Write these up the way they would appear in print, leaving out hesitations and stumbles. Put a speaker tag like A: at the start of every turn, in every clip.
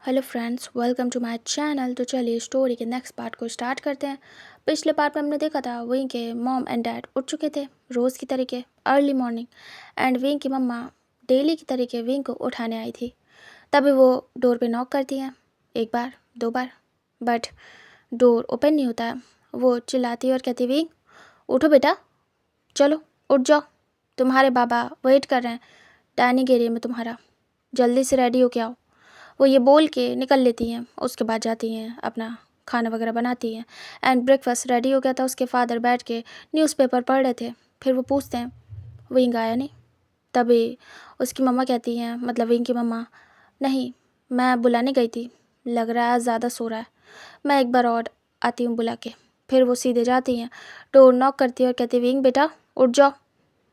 A: Hello friends, welcome to my channel. तो चलिए story के नेक्स्ट पार्ट को स्टार्ट करते हैं। पिछले पार्ट में हमने देखा था विंग के मॉम एंड डैड उठ चुके थे रोज़ की तरीके अर्ली मॉर्निंग, एंड विंग की मम्मा डेली की तरीके विंग को उठाने आई थी। तभी वो डोर पे नॉक करती हैं, एक बार दो बार, बट डोर ओपन नहीं होता है। वो चिल्लाती है और कहती, विंग उठो बेटा, चलो उठ जाओ, तुम्हारे बाबा वेट कर रहे हैं डाइनिंग एरिया में तुम्हारा, जल्दी से रेडी होके आओ। वो ये बोल के निकल लेती हैं। उसके बाद जाती हैं अपना खाना वगैरह बनाती हैं, एंड ब्रेकफास्ट रेडी हो गया था। उसके फादर बैठ के न्यूज़पेपर पढ़ रहे थे। फिर वो पूछते हैं विंग आया नहीं। तभी उसकी मम्मा कहती हैं, मतलब विंग की मम्मा, नहीं मैं बुलाने गई थी, लग रहा है ज़्यादा सो रहा है, मैं एक बार और आती हूँ बुला के। फिर वो सीधे जाती हैं, डोर नॉक करती है और कहती है, विंग बेटा उठ जाओ।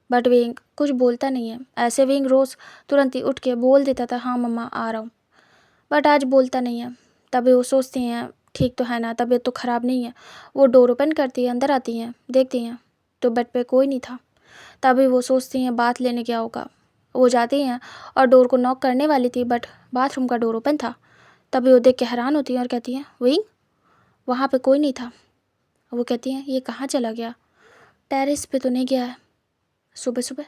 A: बट विंग कुछ बोलता नहीं है। ऐसे विंग रोज़ तुरंत ही उठ के बोल देता था, हाँ मम्मा आ रहा हूँ, बट आज बोलता नहीं है। तभी वो सोचती हैं, ठीक तो है ना, तबीयत तो ख़राब नहीं है। वो डोर ओपन करती है, अंदर आती हैं, देखती हैं तो बेड पे कोई नहीं था। तभी वो सोचती हैं बात लेने क्या होगा। वो जाती हैं और डोर को नॉक करने वाली थी, बट बाथरूम का डोर ओपन था। तभी वो देख के हैरान होती हैं और कहती हैं, विंग वहाँ पे कोई नहीं था। वो कहती हैं, ये कहाँ चला गया, टेरेस पे तो नहीं गया है सुबह सुबह,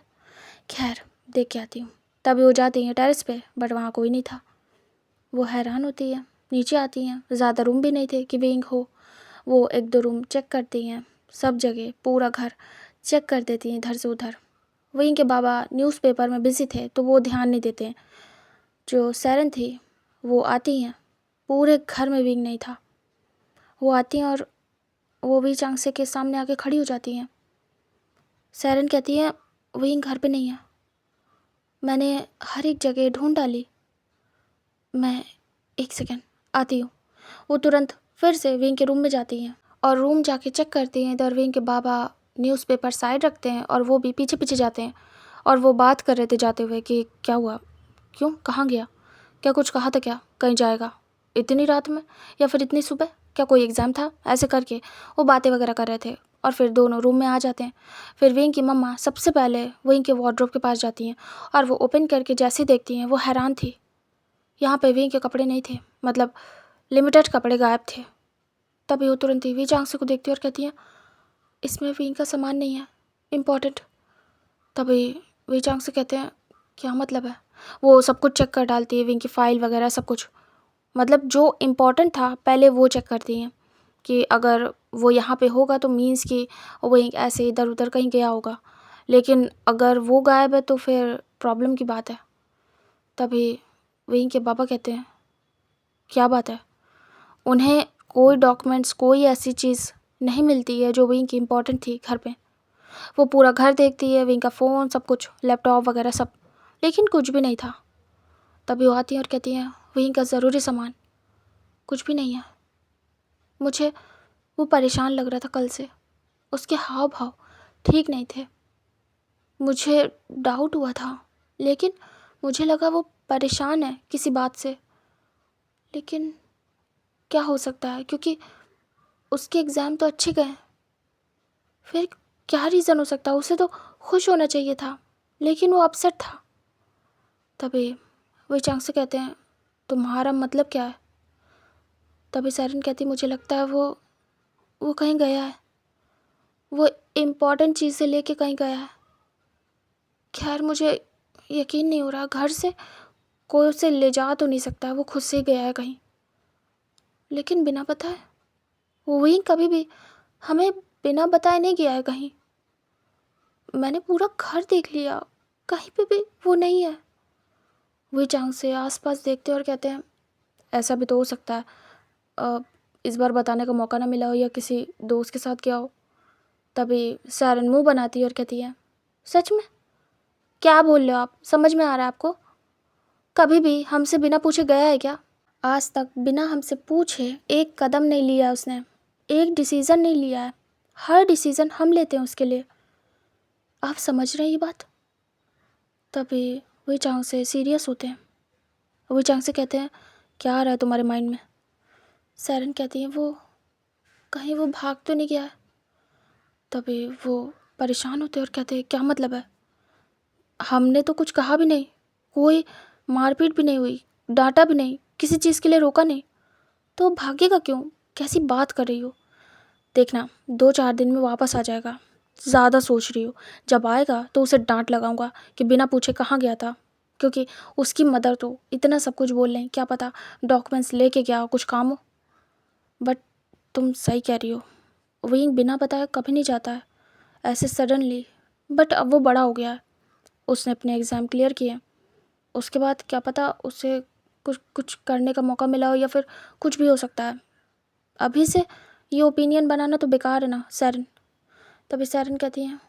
A: खैर देख के आती हूँ। तभी वो जाती हैं टेरेस पे, बट वहाँ कोई नहीं था। वो हैरान होती है, नीचे आती हैं, ज़्यादा रूम भी नहीं थे कि विंग हो। वो एक दो रूम चेक करती हैं, सब जगह पूरा घर चेक कर देती हैं इधर से उधर। विंग के बाबा न्यूज़पेपर में बिज़ी थे तो वो ध्यान नहीं देते हैं। जो सैरन थी वो आती हैं, पूरे घर में विंग नहीं था। वो आती हैं और वो भी चांगसे के सामने आके खड़ी हो जाती हैं। सैरन कहती है, विंग घर पे नहीं है, मैंने हर एक जगह ढूंढ डाली, मैं एक सेकेंड आती हूँ। वो तुरंत फिर से विंग के रूम में जाती हैं और रूम जाके चेक करती हैं। इधर विंग के बाबा न्यूज़पेपर साइड रखते हैं और वो भी पीछे पीछे जाते हैं। और वो बात कर रहे थे जाते हुए कि क्या हुआ, क्यों, कहाँ गया, क्या कुछ कहा था, क्या कहीं जाएगा इतनी रात में या फिर इतनी सुबह, क्या कोई एग्ज़ाम था, ऐसे करके वो बातें वगैरह कर रहे थे। और फिर दोनों रूम में आ जाते हैं। फिर विंग की मम्मा सबसे पहले विंग के वार्डरोब के पास जाती हैं और वो ओपन करके जैसे देखती हैं वो हैरान थी। यहाँ पे विंग के कपड़े नहीं थे, मतलब लिमिटेड कपड़े गायब थे। तभी वो तुरंत ही वी चांगसे को देखती है और कहती है, इसमें विंग का सामान नहीं है इम्पोर्टेंट। तभी वी चांगसे कहते हैं, क्या मतलब है। वो सब कुछ चेक कर डालती है, विंग की फ़ाइल वगैरह सब कुछ, मतलब जो इम्पोर्टेंट था पहले वो चेक करती हैं कि अगर वो यहाँ पे होगा तो मीन्स कि वो ऐसे इधर उधर कहीं गया होगा, लेकिन अगर वो गायब है तो फिर प्रॉब्लम की बात है। तभी विंग के पापा कहते हैं, क्या बात है, उन्हें कोई डॉक्यूमेंट्स कोई ऐसी चीज़ नहीं मिलती है जो विंग की इम्पोर्टेंट थी घर पे। वो पूरा घर देखती है, विंग का फ़ोन सब कुछ, लैपटॉप वगैरह सब, लेकिन कुछ भी नहीं था। तभी वो आती हैं और कहती हैं, विंग का ज़रूरी सामान कुछ भी नहीं है। मुझे वो परेशान लग रहा था कल से, उसके हाव भाव ठीक नहीं थे, मुझे डाउट हुआ था, लेकिन मुझे लगा वो परेशान है किसी बात से। लेकिन क्या हो सकता है, क्योंकि उसके एग्ज़ाम तो अच्छे गए, फिर क्या रीज़न हो सकता है, उसे तो खुश होना चाहिए था, लेकिन वो अपसेट था। तभी वही चांग से कहते हैं, तुम्हारा मतलब क्या है। तभी सैरन कहती, मुझे लगता है वो कहीं गया है, वो इम्पोर्टेंट चीज़ से लेके कहीं गया है। खैर मुझे यकीन नहीं हो रहा, घर से कोई उसे ले जा तो नहीं सकता, वो खुद से ही गया है कहीं। लेकिन बिना बताए वो वहीं कभी भी हमें बिना बताए नहीं गया है कहीं। मैंने पूरा घर देख लिया, कहीं पे भी वो नहीं है। वही चांग से आसपास देखते और कहते हैं, ऐसा भी तो हो सकता है इस बार बताने का मौका ना मिला हो या किसी दोस्त के साथ गया हो। तभी सैरन मुंह बनाती है और कहती है, सच में, क्या बोल रहे हो आप, समझ में आ रहा है आपको, कभी भी हमसे बिना पूछे गया है क्या। आज तक बिना हमसे पूछे एक कदम नहीं लिया उसने, एक डिसीज़न नहीं लिया है, हर डिसीज़न हम लेते हैं उसके लिए, आप समझ रहे हैं ये बात। तभी वही चांग से सीरियस होते हैं। वही चांग से कहते हैं, क्या आ रहा है तुम्हारे माइंड में। सैरन कहती है, वो कहीं वो भाग तो नहीं गया है। तभी वो परेशान होते हैं और कहते हैं, क्या मतलब है, हमने तो कुछ कहा भी नहीं, कोई मारपीट भी नहीं हुई, डांटा भी नहीं, किसी चीज़ के लिए रोका नहीं, तो वो भागेगा क्यों? कैसी बात कर रही हो? देखना 2-4 दिन में वापस आ जाएगा। ज़्यादा सोच रही हो। जब आएगा तो उसे डांट लगाऊंगा कि बिना पूछे कहाँ गया था, क्योंकि उसकी मदर तो इतना सब कुछ बोल रही, क्या पता डॉक्यूमेंट्स लेके गया हो, कुछ काम हो। बट तुम सही कह रही हो, वही बिना बताए कभी नहीं जाता है ऐसे सडनली। बट अब वो बड़ा हो गया है, उसने अपने एग्ज़ाम क्लियर किए, उसके बाद क्या पता उसे कुछ कुछ करने का मौका मिला हो, या फिर कुछ भी हो सकता है। अभी से ये ओपिनियन बनाना तो बेकार है ना सैरन। तभी सैरन कहती हैं,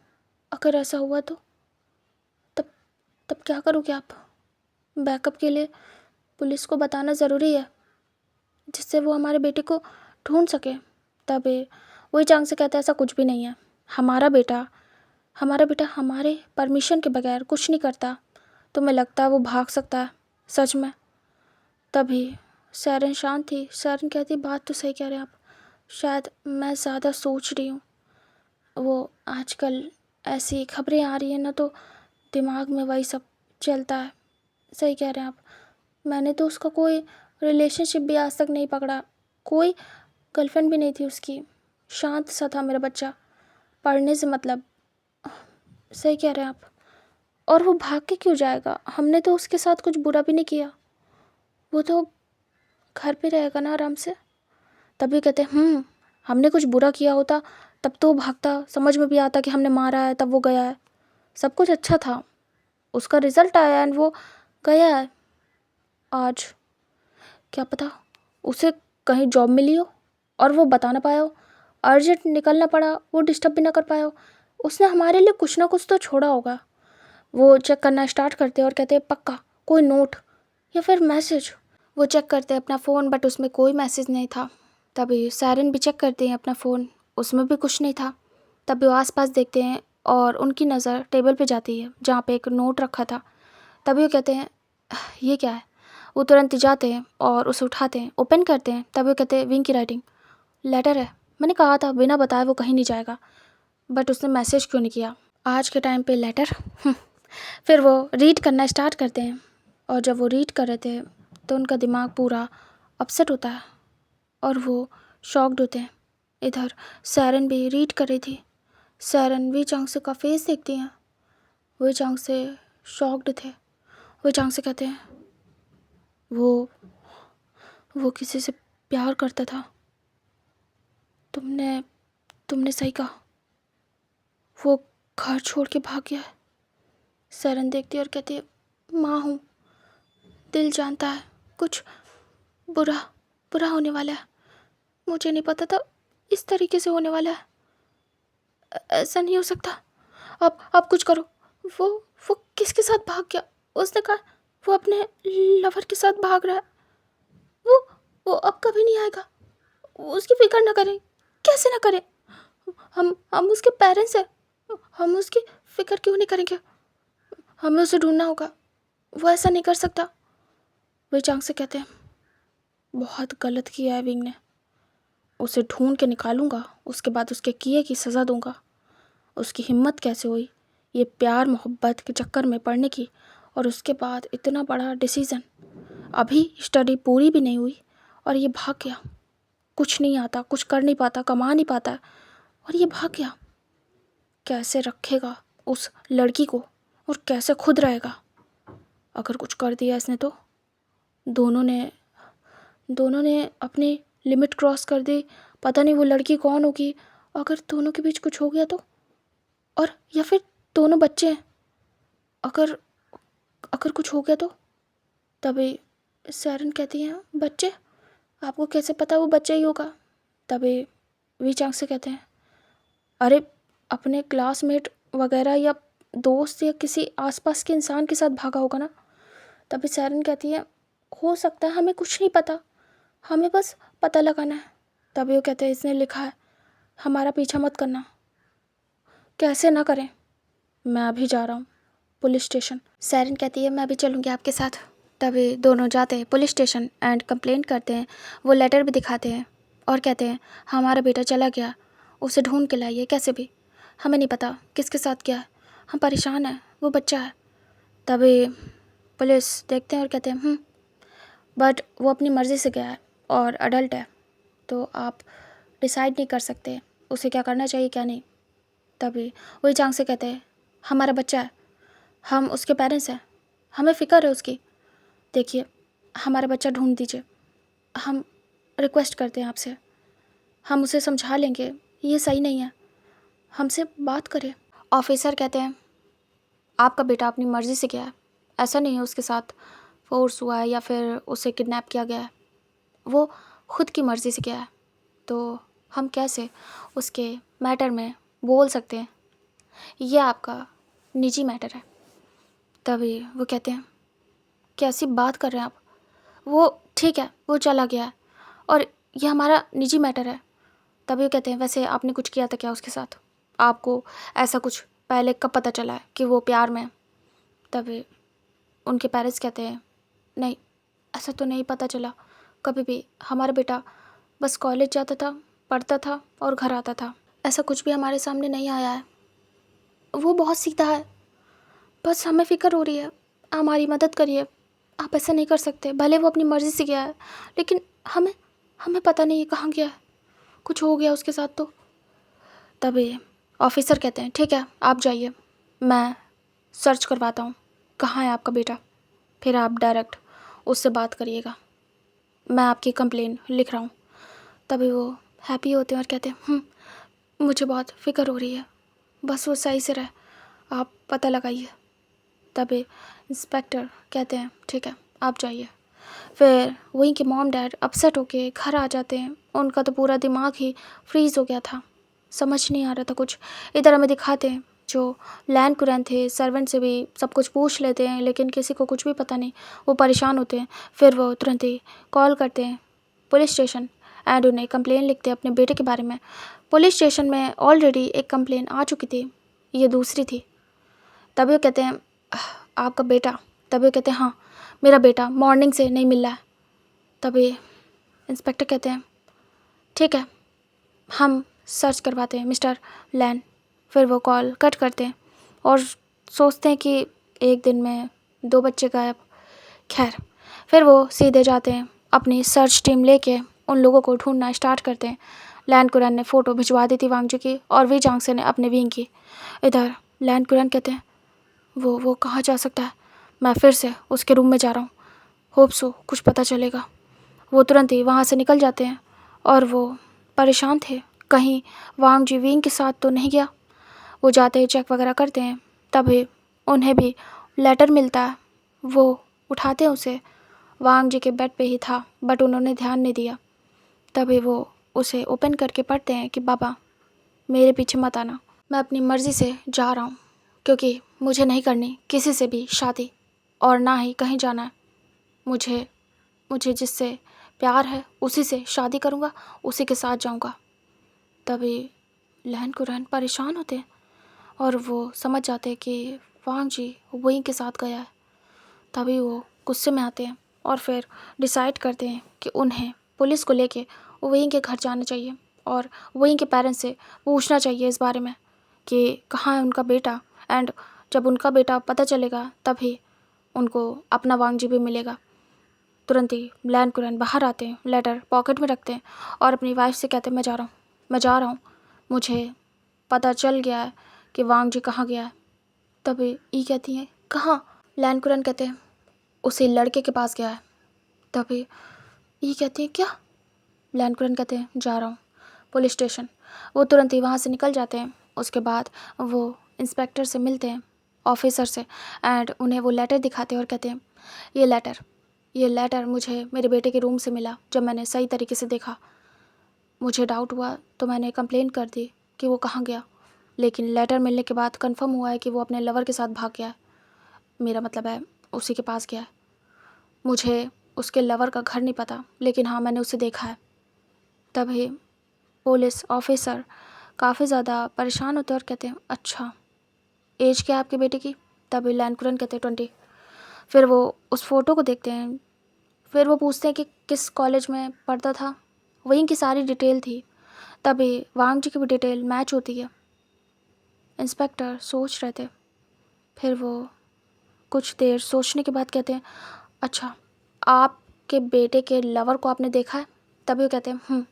A: अगर ऐसा हुआ तो तब तब क्या करोगे आप? बैकअप के लिए पुलिस को बताना ज़रूरी है, जिससे वो हमारे बेटे को ढूंढ सके। तभी वही चांग से कहता है, ऐसा कुछ भी नहीं है। हमारा बेटा हमारे परमिशन के बगैर कुछ नहीं करता। तुम्हें लगता है वो भाग सकता है सच में? तभी सैरन शांत थी। सैरन कहती, बात तो सही कह रहे हैं आप, शायद मैं ज़्यादा सोच रही हूँ। वो आजकल ऐसी खबरें आ रही हैं ना, तो दिमाग में वही सब चलता है। सही कह रहे हैं आप, मैंने तो उसका कोई रिलेशनशिप भी आज तक नहीं पकड़ा, कोई गर्लफ्रेंड भी नहीं थी उसकी। शांत सा था मेरा बच्चा, पढ़ने से मतलब। सही कह रहे हैं आप। और वो भाग के क्यों जाएगा? हमने तो उसके साथ कुछ बुरा भी नहीं किया, वो तो घर पे रहेगा ना आराम से। तभी कहते हमने कुछ बुरा किया होता तब तो वो भागता, समझ में भी आता कि हमने मारा है, तब वो गया है। सब कुछ अच्छा था, उसका रिजल्ट आया एंड वो गया है। आज क्या पता उसे कहीं जॉब मिली हो और वो बता ना पाया हो, अर्जेंट निकलना पड़ा, वो डिस्टर्ब भी ना कर पाया हो। उसने हमारे लिए कुछ ना कुछ तो छोड़ा होगा। वो चेक करना स्टार्ट करते और कहते पक्का कोई नोट या फिर मैसेज। वो चेक करते अपना फ़ोन, बट उसमें कोई मैसेज नहीं था। तभी सायरन भी चेक करते हैं अपना फ़ोन, उसमें भी कुछ नहीं था। तभी वो आसपास देखते हैं और उनकी नज़र टेबल पे जाती है जहाँ पे एक नोट रखा था। तभी वो कहते हैं, ये क्या है? वो तुरंत जाते हैं और उसे उठाते हैं, ओपन करते हैं। तभी वो कहते हैं, विंग की राइटिंग, लेटर है। मैंने कहा था बिना बताए वो कहीं नहीं जाएगा, बट उसने मैसेज क्यों नहीं किया आज के टाइम पे लेटर। फिर वो रीड करना स्टार्ट करते हैं, और जब वो रीड कर रहे थे तो उनका दिमाग पूरा अपसेट होता है और वो शॉक्ड होते हैं। इधर सैरन भी रीड कर रही थी। सैरन वी चांग से का फेस देखती हैं, वी चांग से शॉक्ड थे। वी चांग से कहते हैं, वो किसी से प्यार करता था। तुमने तुमने सही कहा, वो घर छोड़ के भाग गया है। सैरन देखती है और कहती है, माँ हूँ, दिल जानता है कुछ बुरा बुरा होने वाला है। मुझे नहीं पता था इस तरीके से होने वाला है। ऐसा नहीं हो सकता। आप कुछ करो। वो वो किसके साथ भाग गया? उसने कहा वो अपने लवर के साथ भाग रहा है। वो वो अब कभी नहीं आएगा। उसकी फिक्र ना करें। कैसे ना करें? हम उसके पेरेंट्स हैं, हम उसकी फिक्र क्यों नहीं करेंगे? हमें उसे ढूंढना होगा, वो ऐसा नहीं कर सकता। वे चांग से कहते हैं, बहुत गलत किया है विंग ने, उसे ढूंढ के निकालूंगा, उसके बाद उसके किए की सज़ा दूंगा। उसकी हिम्मत कैसे हुई ये प्यार मोहब्बत के चक्कर में पड़ने की, और उसके बाद इतना बड़ा डिसीज़न। अभी स्टडी पूरी भी नहीं हुई और ये भाग गया। कुछ नहीं आता, कुछ कर नहीं पाता, कमा नहीं पाता, और ये भाग गया। कैसे रखेगा उस लड़की को और कैसे खुद रहेगा? अगर कुछ कर दिया इसने तो दोनों ने अपनी लिमिट क्रॉस कर दी। पता नहीं वो लड़की कौन होगी। अगर दोनों के बीच कुछ हो गया तो, और या फिर दोनों बच्चे हैं, अगर अगर कुछ हो गया तो। तभी सैरन कहती हैं, बच्चे? आपको कैसे पता वो बच्चा ही होगा? तभी वी चांग से कहते हैं, अरे अपने क्लासमेट वगैरह या दोस्त या किसी आसपास के इंसान के साथ भागा होगा ना। तभी सैरन कहती है, हो सकता है, हमें कुछ नहीं पता, हमें बस पता लगाना है। तभी वो कहते हैं, इसने लिखा है हमारा पीछा मत करना। कैसे ना करें? मैं अभी जा रहा हूँ पुलिस स्टेशन। सैरन कहती है, मैं भी चलूँगी आपके साथ। तभी दोनों जाते हैं पुलिस स्टेशन एंड कंप्लेंट करते हैं। वो लेटर भी दिखाते हैं और कहते हैं, हमारा बेटा चला गया, उसे ढूंढ के लाइए कैसे भी। हमें नहीं पता किसके साथ क्या है, हम परेशान हैं, वो बच्चा है। तभी पुलिस देखते हैं और कहते हैं, बट वो अपनी मर्ज़ी से गया है और अडल्ट है, तो आप डिसाइड नहीं कर सकते उसे क्या करना चाहिए क्या नहीं। तभी वही चांग से कहते हैं, हमारा बच्चा है, हम उसके पेरेंट्स हैं, हमें फ़िक्र है उसकी। देखिए, हमारा बच्चा ढूंढ दीजिए, हम रिक्वेस्ट करते हैं आपसे, हम उसे समझा लेंगे, ये सही नहीं है, हमसे बात करें। ऑफिसर कहते हैं, आपका बेटा अपनी मर्ज़ी से गया है, ऐसा नहीं है उसके साथ फोर्स हुआ है या फिर उसे किडनैप किया गया है, वो खुद की मर्ज़ी से गया है, तो हम कैसे उसके मैटर में बोल सकते हैं, ये आपका निजी मैटर है। तभी वो कहते हैं, कैसी बात कर रहे हैं आप, वो ठीक है, वो चला गया है और ये हमारा निजी मैटर है। तभी वो कहते हैं, वैसे आपने कुछ किया था क्या उसके साथ, आपको ऐसा कुछ पहले कब पता चला है कि वो प्यार में है? तभी उनके पेरेंट्स कहते हैं, नहीं, ऐसा तो नहीं पता चला कभी भी, हमारा बेटा बस कॉलेज जाता था, पढ़ता था और घर आता था, ऐसा कुछ भी हमारे सामने नहीं आया है, वो बहुत सीधा है, बस हमें फ़िक्र हो रही है, हमारी मदद करिए, आप ऐसा नहीं कर सकते, भले वो अपनी मर्ज़ी से गया है, लेकिन हमें हमें पता नहीं है कहाँ गया है, कुछ हो गया उसके साथ तो। तभी ऑफिसर कहते हैं, ठीक है आप जाइए, मैं सर्च करवाता हूँ कहाँ है आपका बेटा, फिर आप डायरेक्ट उससे बात करिएगा, मैं आपकी कंप्लेन लिख रहा हूँ। तभी वो हैप्पी होते हैं और कहते हैं, मुझे बहुत फ़िक्र हो रही है, बस वो सही से रहे, आप पता लगाइए। तभी इंस्पेक्टर कहते हैं, ठीक है आप जाइए। फिर वहीं के मॉम डैड अपसेट होके घर आ जाते हैं, उनका तो पूरा दिमाग ही फ्रीज़ हो गया था, समझ नहीं आ रहा था कुछ। इधर हमें दिखाते हैं जो लैंड कुरैन थे, सर्वेंट से भी सब कुछ पूछ लेते हैं लेकिन किसी को कुछ भी पता नहीं, वो परेशान होते हैं। फिर वो तुरंत ही कॉल करते हैं पुलिस स्टेशन एंड उन्हें कंप्लेन लिखते हैं अपने बेटे के बारे में। पुलिस स्टेशन में ऑलरेडी एक कंप्लेन आ चुकी थी, ये दूसरी थी। तभी वो कहते हैं, आपका बेटा? तभी वो कहते हैं, हाँ मेरा बेटा मॉर्निंग से नहीं मिल रहा है। तभी इंस्पेक्टर कहते हैं, ठीक है हम सर्च करवाते हैं मिस्टर लैन। फिर वो कॉल कट करते हैं और सोचते हैं कि एक दिन में 2 बच्चे गायब। खैर, फिर वो सीधे जाते हैं अपनी सर्च टीम लेके उन लोगों को ढूंढना स्टार्ट करते हैं। लैन कुरैन ने फ़ोटो भिजवा दी थी वांगजू की और वी जांगसे ने अपने विंग की। इधर लैन कुरैन कहते हैं, वो कहाँ जा सकता है, मैं फिर से उसके रूम में जा रहा हूँ, होप सो कुछ पता चलेगा। वो तुरंत ही वहाँ से निकल जाते हैं और वो परेशान थे, कहीं वांग जी विंग के साथ तो नहीं गया। वो जाते हैं चेक वगैरह करते हैं, तभी उन्हें भी लेटर मिलता है। वो उठाते हैं उसे, वांग जी के बेड पे ही था बट उन्होंने ध्यान नहीं दिया। तभी वो उसे ओपन करके पढ़ते हैं कि बाबा मेरे पीछे मत आना, मैं अपनी मर्ज़ी से जा रहा हूँ क्योंकि मुझे नहीं करनी किसी से भी शादी और ना ही कहीं जाना है। मुझे मुझे जिससे प्यार है उसी से शादी करूँगा, उसी के साथ जाऊँगा। तभी लहन कुरैन परेशान होते हैं और वो समझ जाते हैं कि वांग जी वहीं के साथ गया है। तभी वो गुस्से में आते हैं और फिर डिसाइड करते हैं कि उन्हें पुलिस को लेके वहीं के घर जाना चाहिए और वहीं के पेरेंट्स से पूछना चाहिए इस बारे में कि कहाँ है उनका बेटा। एंड जब उनका बेटा पता चलेगा तभी उनको अपना वांग जी भी मिलेगा। तुरंत ही लैन कुरैन बाहर आते हैं, लेटर पॉकेट में रखते हैं और अपनी वाइफ से कहते हैं, मैं जा रहा हूँ, मैं जा रहा हूँ, मुझे पता चल गया है कि वांग जी कहाँ गया है। तभी ई कहती है, कहाँ? लैन कुरैन कहते हैं, उसी लड़के के पास गया है। तभी ई कहती है, क्या? लैन कुरैन कहते हैं, जा रहा हूँ पुलिस स्टेशन। वो तुरंत ही वहाँ से निकल जाते हैं। उसके बाद वो इंस्पेक्टर से मिलते हैं, ऑफिसर से, एंड उन्हें वो लेटर दिखाते हैं और कहते हैं, ये लेटर मुझे मेरे बेटे के रूम से मिला। जब मैंने सही तरीके से देखा, मुझे डाउट हुआ तो मैंने कंप्लेन कर दी कि वो कहाँ गया, लेकिन लेटर मिलने के बाद कंफर्म हुआ है कि वो अपने लवर के साथ भाग गया है, मेरा मतलब है उसी के पास गया है। मुझे उसके लवर का घर नहीं पता, लेकिन हाँ मैंने उसे देखा है। तभी पुलिस ऑफिसर काफ़ी ज़्यादा परेशान होते हैं और कहते हैं, अच्छा एज क्या है आपके बेटे की? तभी लैन कुरैन कहते हैं, 20। फिर वो उस फ़ोटो को देखते हैं, फिर वो पूछते हैं कि किस कॉलेज में पढ़ता था, वहीं की सारी डिटेल थी। तभी वांग जी की भी डिटेल मैच होती है। इंस्पेक्टर सोच रहे थे, फिर वो कुछ देर सोचने के बाद कहते हैं, अच्छा आपके आपके बेटे के लवर को आपने देखा है? तभी वो कहते हैं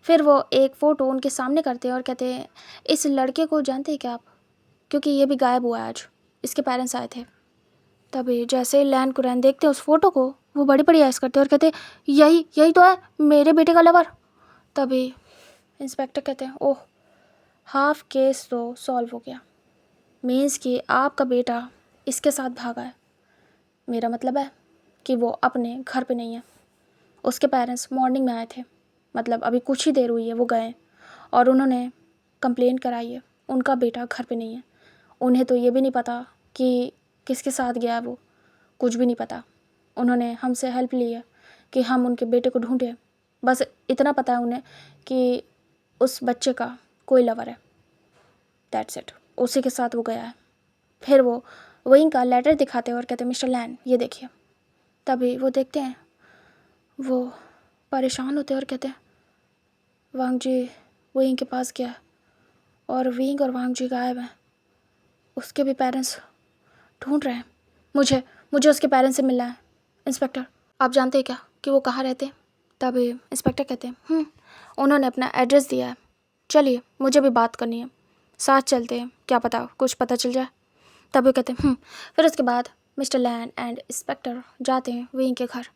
A: फिर वो एक फ़ोटो उनके सामने करते हैं और कहते हैं इस लड़के को जानते हैं क्या आप? क्योंकि ये भी गायब हुआ है आज, इसके पेरेंट्स आए थे। तभी जैसे ही लैन कुरैन देखते हैं उस फोटो को, वो बड़ी बड़ी ऐश करते हैं और कहते हैं यही यही तो है मेरे बेटे का लवर। तभी इंस्पेक्टर कहते हैं ओह, हाफ केस तो सॉल्व हो गया। मीन्स कि आपका बेटा इसके साथ भागा है। मेरा मतलब है कि वो अपने घर पे नहीं है। उसके पेरेंट्स मॉर्निंग में आए थे, मतलब अभी कुछ ही देर हुई है वो गए, और उन्होंने कंप्लेन कराई है उनका बेटा घर पे नहीं है। उन्हें तो ये भी नहीं पता कि किसके साथ गया है वो, कुछ भी नहीं पता। उन्होंने हमसे हेल्प ली है कि हम उनके बेटे को ढूंढें। बस इतना पता है उन्हें कि उस बच्चे का कोई लवर है, दैट्स इट। उसी के साथ वो गया है। फिर वो वहीं का लेटर दिखाते हैं और कहते हैं मिस्टर लैन ये देखिए। तभी वो देखते हैं, वो परेशान होते हैं और कहते हैं वांग जी वहीं के पास गया और विंग और वांग जी गायब हैं। उसके भी पेरेंट्स ढूंढ रहे हैं। मुझे मुझे उसके पेरेंट्स से मिलना है। इंस्पेक्टर आप जानते हैं क्या कि वो कहाँ रहते हैं? तभी इंस्पेक्टर कहते हैं उन्होंने अपना एड्रेस दिया है, चलिए मुझे भी बात करनी है, साथ चलते हैं, क्या पता कुछ पता चल जाए। तभी कहते हैं फिर उसके बाद मिस्टर लैन एंड इंस्पेक्टर जाते हैं विंग के घर।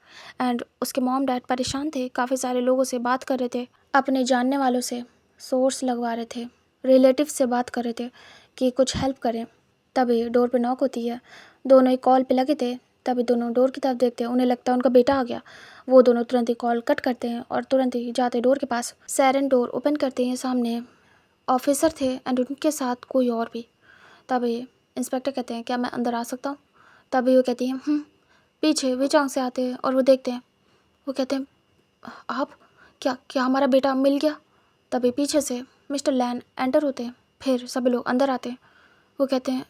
A: एंड उसके मॉम डैड परेशान थे, काफ़ी सारे लोगों से बात कर रहे थे, अपने जानने वालों से सोर्स लगवा रहे थे, रिलेटिव से बात कर रहे थे कि कुछ हेल्प करें। तभी डोर पे नॉक होती है। दोनों ही कॉल पे लगे थे। तभी दोनों डोर की तरफ देखते हैं, उन्हें लगता है उनका बेटा आ गया। वो दोनों तुरंत ही कॉल कट करते हैं और तुरंत ही जाते डोर के पास। सायरन डोर ओपन करते हैं, सामने ऑफिसर थे एंड उनके साथ कोई और भी। तभी इंस्पेक्टर कहते हैं क्या मैं अंदर आ सकता हूँ? तभी वो कहती हैं पीछे विचांग से आते हैं और वो देखते हैं। वो कहते हैं आप क्या क्या हमारा बेटा मिल गया? तभी पीछे से मिस्टर लैन एंटर होते हैं। फिर सभी लोग अंदर आते हैं। वो कहते हैं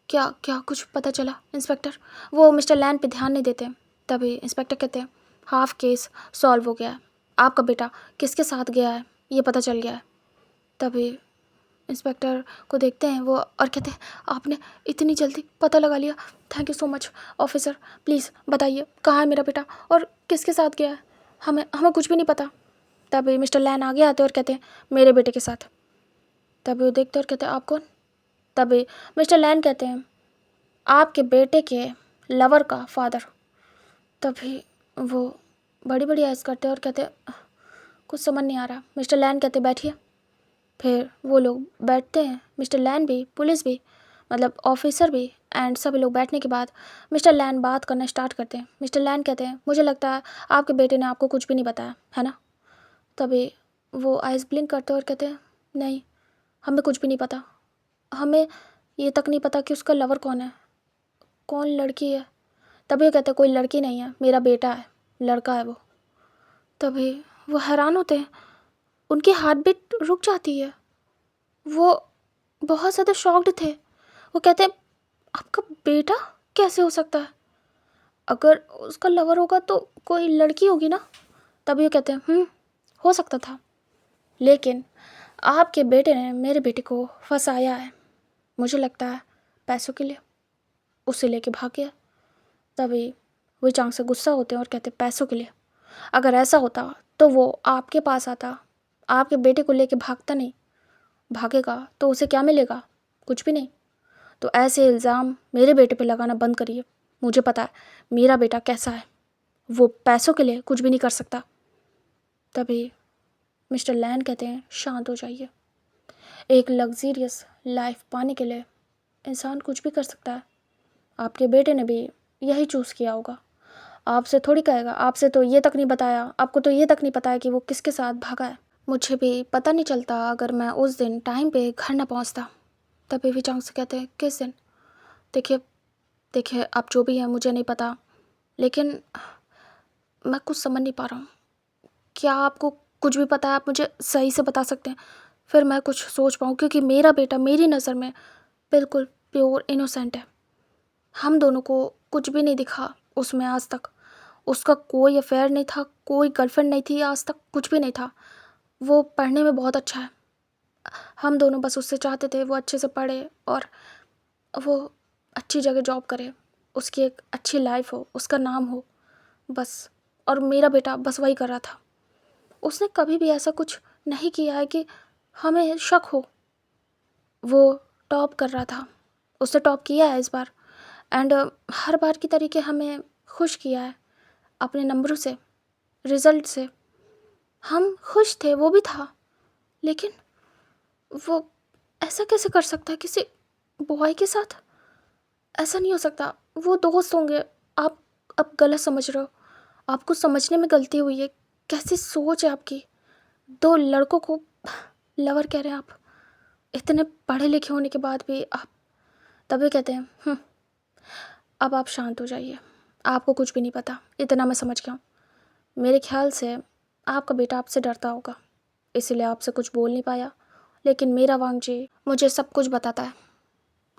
A: क्या क्या कुछ पता चला इंस्पेक्टर? वो मिस्टर लैन पे ध्यान नहीं देते। तभी इंस्पेक्टर कहते हैं हाफ केस सॉल्व हो गया है, आपका बेटा किसके साथ गया है ये पता चल गया है। तभी इंस्पेक्टर को देखते हैं वो और कहते हैं आपने इतनी जल्दी पता लगा लिया, thank you so much officer. Please बताइए कहाँ है मेरा बेटा और किसके साथ गया है? हमें हमें कुछ भी नहीं पता। तभी मिस्टर लैन आगे आते और कहते हैं मेरे बेटे के साथ। तभी वो देखते और कहते हैं आप कौन? तभी मिस्टर लैन कहते हैं आपके बेटे के लवर का फादर। तभी वो बड़ी बड़ी आइज़ करते हैं और कहते हैं कुछ समझ नहीं आ रहा। मिस्टर लैन कहते बैठिए। फिर वो लोग बैठते हैं, मिस्टर लैन भी, पुलिस भी, मतलब ऑफिसर भी, एंड सभी लोग बैठने के बाद मिस्टर लैन बात करना स्टार्ट करते हैं। मिस्टर लैन कहते हैं मुझे लगता है आपके बेटे ने आपको कुछ भी नहीं बताया है ना? तभी वो आइज़ ब्लिंक करते हैं और कहते हैं नहीं, हमें कुछ भी नहीं पता। हमें ये तक नहीं पता कि उसका लवर कौन है, कौन लड़की है। तभी वो कहते हैं कोई लड़की नहीं है, मेरा बेटा है, लड़का है वो। तभी वो हैरान होते हैं, उनकी हार्ट बीट रुक जाती है। वो बहुत ज़्यादा शॉक्ड थे। वो कहते हैं आपका बेटा कैसे हो सकता है? अगर उसका लवर होगा तो कोई लड़की होगी ना? तभी वो कहते हैं हो सकता था, लेकिन आपके बेटे ने मेरे बेटे को फंसाया है, मुझे लगता है पैसों के लिए, उसे लेके भाग गया। तभी वो चांग से गुस्सा होते हैं और कहते पैसों के लिए? अगर ऐसा होता तो वो आपके पास आता, आपके बेटे को लेके भागता नहीं। भागेगा तो उसे क्या मिलेगा? कुछ भी नहीं। तो ऐसे इल्ज़ाम मेरे बेटे पे लगाना बंद करिए। मुझे पता है मेरा बेटा कैसा है, वो पैसों के लिए कुछ भी नहीं कर सकता। तभी मिस्टर लैन कहते हैं शांत हो जाइए। एक लग्जीरियस लाइफ पाने के लिए इंसान कुछ भी कर सकता है। आपके बेटे ने भी यही चूज़ किया होगा। आपसे थोड़ी कहेगा, आपसे तो ये तक नहीं बताया, आपको तो ये तक नहीं पता है कि वो किसके साथ भागा है। मुझे भी पता नहीं चलता अगर मैं उस दिन टाइम पे घर ना पहुंचता। तभी भी चांग से कहते हैं किस दिन? देखिए देखिए आप जो भी हैं मुझे नहीं पता, लेकिन मैं कुछ समझ नहीं पा रहा हूँ। क्या आपको कुछ भी पता है? आप मुझे सही से बता सकते हैं, फिर मैं कुछ सोच पाऊँ, क्योंकि मेरा बेटा मेरी नज़र में बिल्कुल प्योर इनोसेंट है। हम दोनों को कुछ भी नहीं दिखा उसमें आज तक। उसका कोई अफेयर नहीं था, कोई गर्लफ्रेंड नहीं थी, आज तक कुछ भी नहीं था। वो पढ़ने में बहुत अच्छा है। हम दोनों बस उससे चाहते थे वो अच्छे से पढ़े और वो अच्छी जगह जॉब करे, उसकी एक अच्छी लाइफ हो, उसका नाम हो, बस और मेरा बेटा बस वही कर रहा था। उसने कभी भी ऐसा कुछ नहीं किया है कि हमें शक हो। वो टॉप कर रहा था, उसने टॉप किया है इस बार, एंड हर बार की तरीके हमें खुश किया है अपने नंबरों से, रिजल्ट से। हम खुश थे, वो भी था, लेकिन वो ऐसा कैसे कर सकता है किसी बॉय के साथ? ऐसा नहीं हो सकता। वो दोस्त होंगे। आप अब गलत समझ रहे हो, आपको समझने में गलती हुई है। कैसी सोच है आपकी? दो लड़कों को लवर कह रहे हैं आप, इतने पढ़े लिखे होने के बाद भी आप तभी कहते हैं। अब आप शांत हो जाइए, आपको कुछ भी नहीं पता, इतना मैं समझ गया हूँ। मेरे ख्याल से आपका बेटा आपसे डरता होगा, इसीलिए आपसे कुछ बोल नहीं पाया, लेकिन मेरा वांग जी मुझे सब कुछ बताता है,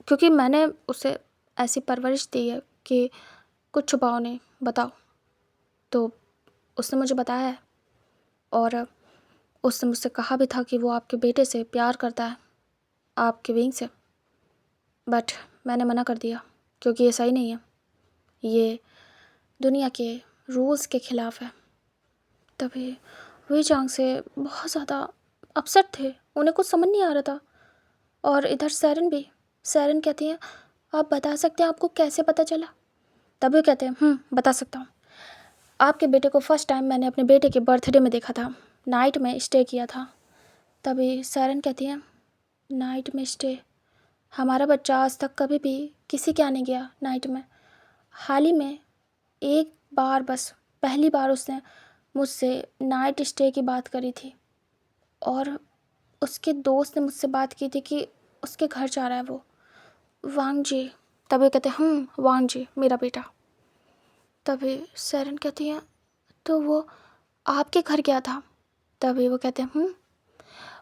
A: क्योंकि मैंने उसे ऐसी परवरिश दी है कि कुछ छुपाओ नहीं, बताओ। तो उसने मुझे बताया है, और उसने मुझसे कहा भी था कि वो आपके बेटे से प्यार करता है, आपके विंग से। बट मैंने मना कर दिया, क्योंकि ये सही नहीं है, ये दुनिया के रूल्स के ख़िलाफ़ है। तभी वे चांग से बहुत ज़्यादा अपसेट थे, उन्हें कुछ समझ नहीं आ रहा था। और इधर सैरन भी, सैरन कहती हैं आप बता सकते हैं आपको कैसे पता चला? तभी कहते हैं बता सकता हूँ। आपके बेटे को फर्स्ट टाइम मैंने अपने बेटे के बर्थडे में देखा था, नाइट में स्टे किया था। तभी सैरन कहती हैं नाइट में स्टे? हमारा बच्चा आज तक कभी भी किसी के यहाँ नहीं गया नाइट में। हाल ही में एक बार, बस पहली बार उसने मुझसे नाइट स्टे की बात करी थी, और उसके दोस्त ने मुझसे बात की थी कि उसके घर जा रहा है वो, वांग जी। तभी कहते हैं वांग जी मेरा बेटा। तभी सैरन कहती हैं तो वो आपके घर गया था? तभी वो कहते हैं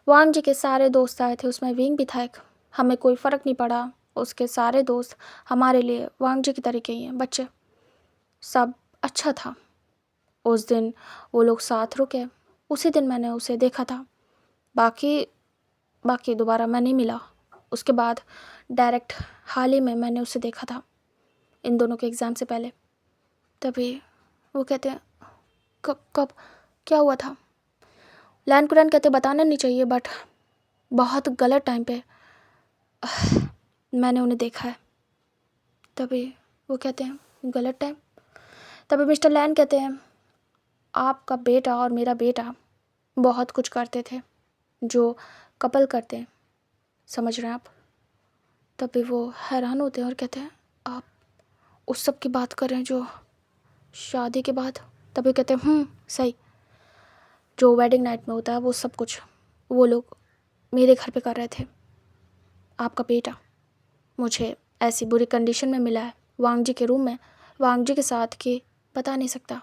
A: वांग जी के सारे दोस्त आए थे, उसमें विंग भी था एक। हमें कोई फ़र्क नहीं पड़ा, उसके सारे दोस्त हमारे लिए वांग जी की तरीके ही हैं, बच्चे। सब अच्छा था। उस दिन वो लोग साथ रुके, उसी दिन मैंने उसे देखा था। बाकी बाकी दोबारा मैं नहीं मिला। उसके बाद डायरेक्ट हाल ही में मैंने उसे देखा था, इन दोनों के एग्ज़ाम से पहले। तभी वो कहते हैं कब कब क्या हुआ था? लैन कुरैन कहते बताना नहीं चाहिए, बट बहुत गलत टाइम पे मैंने उन्हें देखा है। तभी वो कहते हैं गलत टाइम? तभी मिस्टर लैन कहते हैं आपका बेटा और मेरा बेटा बहुत कुछ करते थे जो कपल करते हैं, समझ रहे हैं आप? तभी वो हैरान होते हैं और कहते हैं आप उस सब की बात कर रहे हैं जो शादी के बाद? तभी कहते हैं सही, जो वेडिंग नाइट में होता है वो सब कुछ वो लोग मेरे घर पे कर रहे थे। आपका बेटा मुझे ऐसी बुरी कंडीशन में मिला है वांग जी के रूम में, वांग जी के साथ, कि बता नहीं सकता।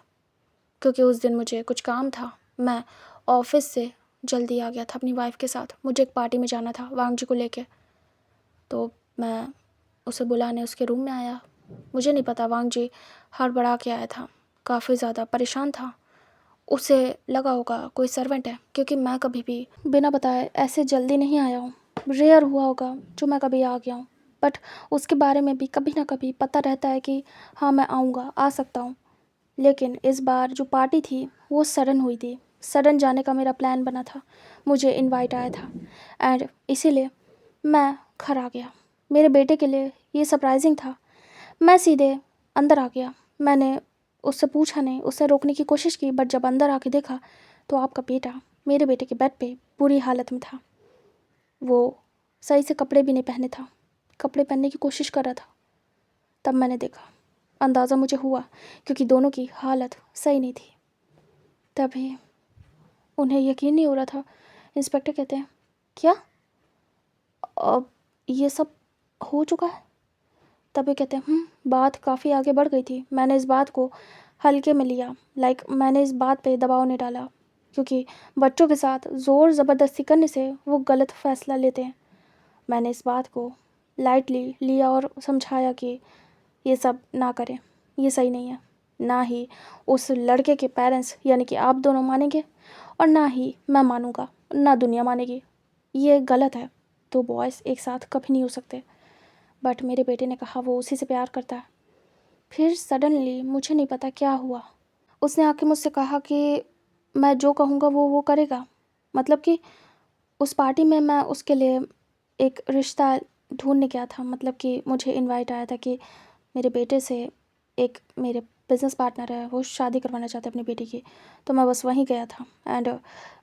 A: क्योंकि उस दिन मुझे कुछ काम था, मैं ऑफिस से जल्दी आ गया था अपनी वाइफ के साथ, मुझे एक पार्टी में जाना था वांग जी को लेके। तो मैं उसे बुलाने उसके रूम में आया। मुझे नहीं पता, वांग जी हड़बड़ा के आया था, काफ़ी ज़्यादा परेशान था। उसे लगा होगा कोई सर्वेंट है, क्योंकि मैं कभी भी बिना बताए ऐसे जल्दी नहीं आया हूँ। रेयर हुआ होगा जो मैं कभी आ गया हूँ, बट उसके बारे में भी कभी ना कभी पता रहता है कि हाँ मैं आऊँगा, आ सकता हूँ। लेकिन इस बार जो पार्टी थी वो सडन हुई थी, सडन जाने का मेरा प्लान बना था, मुझे इनवाइट आया था, एंड इसीलिए मैं घर आ गया। मेरे बेटे के लिए ये सरप्राइजिंग था। मैं सीधे अंदर आ गया। मैंने उससे पूछा नहीं, उससे रोकने की कोशिश की, बट जब अंदर आके देखा तो आपका बेटा मेरे बेटे के बेड पे बुरी हालत में था। वो सही से कपड़े भी नहीं पहने था, कपड़े पहनने की कोशिश कर रहा था। तब मैंने देखा, अंदाज़ा मुझे हुआ, क्योंकि दोनों की हालत सही नहीं थी। तभी उन्हें यकीन नहीं हो रहा था। इंस्पेक्टर कहते हैं क्या अब ये सब हो चुका है? तभी कहते हैं बात काफ़ी आगे बढ़ गई थी। मैंने इस बात को हल्के में लिया, मैंने इस बात पे दबाव नहीं डाला, क्योंकि बच्चों के साथ ज़ोर ज़बरदस्ती करने से वो गलत फ़ैसला लेते हैं। मैंने इस बात को लाइटली लिया और समझाया कि ये सब ना करें, ये सही नहीं है। ना ही उस लड़के के पेरेंट्स यानी कि आप दोनों मानेंगे, और ना ही मैं मानूंगा, ना दुनिया मानेगी। ये गलत है, दो बॉयज़ एक साथ कभी नहीं हो सकते। बट मेरे बेटे ने कहा वो उसी से प्यार करता है। फिर सडनली मुझे नहीं पता क्या हुआ, उसने आके मुझसे कहा कि मैं जो कहूँगा वो करेगा। मतलब कि उस पार्टी में मैं उसके लिए एक रिश्ता ढूंढने गया था। मतलब कि मुझे इनवाइट आया था कि मेरे बेटे से एक मेरे बिजनेस पार्टनर है, वो शादी करवाना चाहते हैं अपनी बेटी की। तो मैं बस वहीं गया था एंड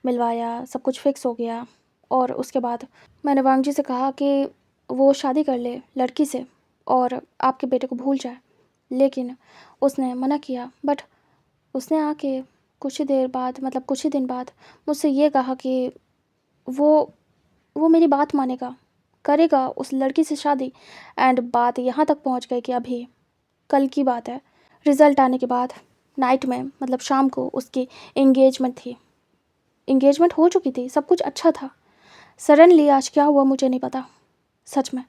A: मिलवाया, सब कुछ फिक्स हो गया। और उसके बाद मैंने वांग जी से कहा कि वो शादी कर ले लड़की से और आपके बेटे को भूल जाए, लेकिन उसने मना किया। बट उसने आके कुछ ही देर बाद, मतलब कुछ ही दिन बाद, मुझसे ये कहा कि वो वो मेरी बात मानेगा, करेगा उस लड़की से शादी। एंड बात यहाँ तक पहुँच गई कि अभी कल की बात है, रिज़ल्ट आने के बाद नाइट में, मतलब शाम को, उसकी एंगेजमेंट थी। एंगेजमेंट हो चुकी थी, सब कुछ अच्छा था। सडनली आज क्या हुआ मुझे नहीं पता। सच में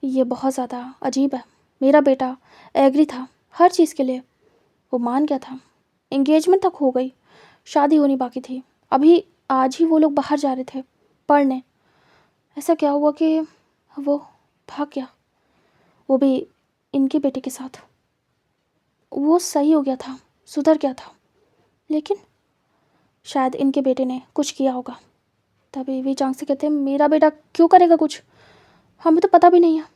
A: ये बहुत ज़्यादा अजीब है। मेरा बेटा एग्री था हर चीज़ के लिए, वो मान गया था। एंगेजमेंट तक हो गई, शादी होनी बाकी थी। अभी आज ही वो लोग बाहर जा रहे थे पढ़ने। ऐसा क्या हुआ कि वो भाग गया, वो भी इनकी बेटी के साथ। वो सही हो गया था, सुधर गया था, लेकिन शायद इनके बेटे ने कुछ किया होगा। तभी वी चांग से कहते हैं मेरा बेटा क्यों करेगा कुछ, हमें तो पता भी नहीं है।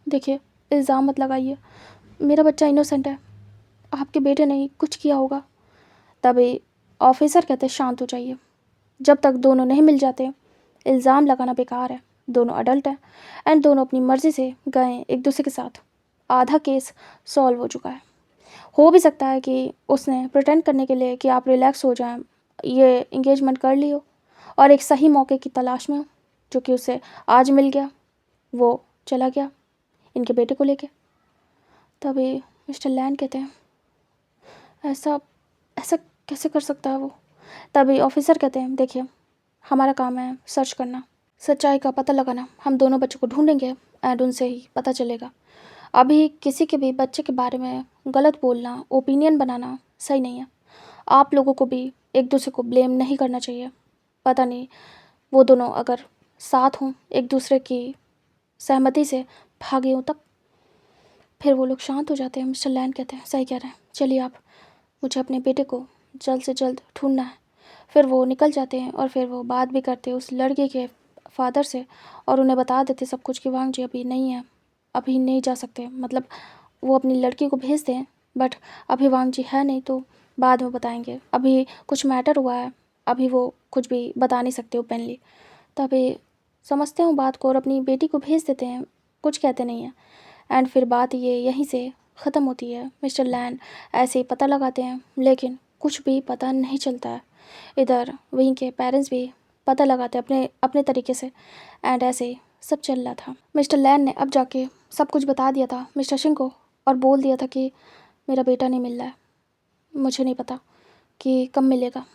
A: देखिए, इल्ज़ाम मत लगाइए, मेरा बच्चा इनोसेंट है, आपके बेटे ने ही कुछ किया होगा। तभी ऑफिसर कहते शांत हो जाइए, जब तक दोनों नहीं मिल जाते इल्ज़ाम लगाना बेकार है। दोनों अडल्ट हैं एंड दोनों अपनी मर्ज़ी से गए एक दूसरे के साथ। आधा केस सॉल्व हो चुका है। हो भी सकता है कि उसने प्रिटेंड करने के लिए कि आप रिलैक्स हो जाएं, ये इंगेजमेंट कर ली हो और एक सही मौके की तलाश में हो, जो कि उसे आज मिल गया। वो चला गया इनके बेटे को लेके। तभी मिस्टर लैन कहते हैं ऐसा ऐसा कैसे कर सकता है वो। तभी ऑफिसर कहते हैं देखिए, हमारा काम है सर्च करना, सच्चाई का पता लगाना। हम दोनों बच्चों को ढूंढेंगे एंड उनसे ही पता चलेगा। अभी किसी के भी बच्चे के बारे में गलत बोलना, ओपिनियन बनाना सही नहीं है। आप लोगों को भी एक दूसरे को ब्लेम नहीं करना चाहिए। पता नहीं, वो दोनों अगर साथ हों, एक दूसरे की सहमति से भागे हों, तब फिर वो लोग शांत हो जाते हैं। मिस्टर लैन कहते हैं सही कह रहे हैं, चलिए आप, मुझे अपने बेटे को जल्द से जल्द ढूंढना है। फिर वो निकल जाते हैं और फिर वो बात भी करते हैं उस लड़के के फादर से और उन्हें बता देते सब कुछ कि वांग जी अभी नहीं है, अभी नहीं जा सकते। मतलब वो अपनी लड़की को भेजते हैं, बट अभी वांग जी है नहीं, तो बाद में बताएंगे, अभी कुछ मैटर हुआ है, अभी वो कुछ भी बता नहीं सकते ओपनली। तभी समझते हैं बात को और अपनी बेटी को भेज देते हैं, कुछ कहते नहीं हैं। एंड फिर बात ये यहीं से ख़त्म होती है। मिस्टर लैन ऐसे ही पता लगाते हैं, लेकिन कुछ भी पता नहीं चलता है। इधर वहीं के पेरेंट्स भी पता लगाते अपने अपने तरीके से एंड ऐसे ही सब चल रहा था। मिस्टर लैन ने अब जाके सब कुछ बता दिया था मिस्टर सिंह को और बोल दिया था कि मेरा बेटा नहीं मिल रहा है, मुझे नहीं पता कि कब मिलेगा।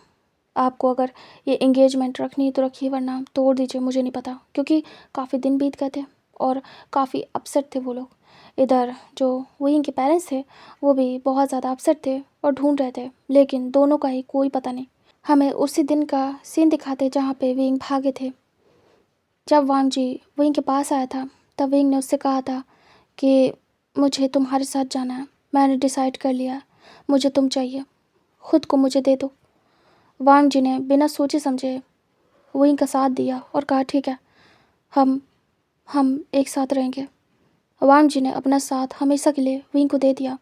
A: आपको अगर ये एंगेजमेंट रखनी है तो रखिए, वरना तोड़ दीजिए, मुझे नहीं पता। क्योंकि काफ़ी दिन बीत गए थे और काफ़ी अपसेट थे वो लोग। इधर जो वहीं के पेरेंट्स थे वो भी बहुत ज़्यादा अपसेट थे और ढूंढ रहे थे, लेकिन दोनों का ही कोई पता नहीं। हमें उसी दिन का सीन दिखाते जहाँ पे विंग भागे थे। जब वांग जी विंग के पास आया था, तब विंग ने उससे कहा था कि मुझे तुम्हारे साथ जाना है, मैंने डिसाइड कर लिया है, मुझे तुम चाहिए, खुद को मुझे दे दो। वांग जी ने बिना सोचे समझे विंग का साथ दिया और कहा ठीक है, हम हम एक साथ रहेंगे। वांग जी ने अपना साथ हमेशा के लिए विंग को दे दिया।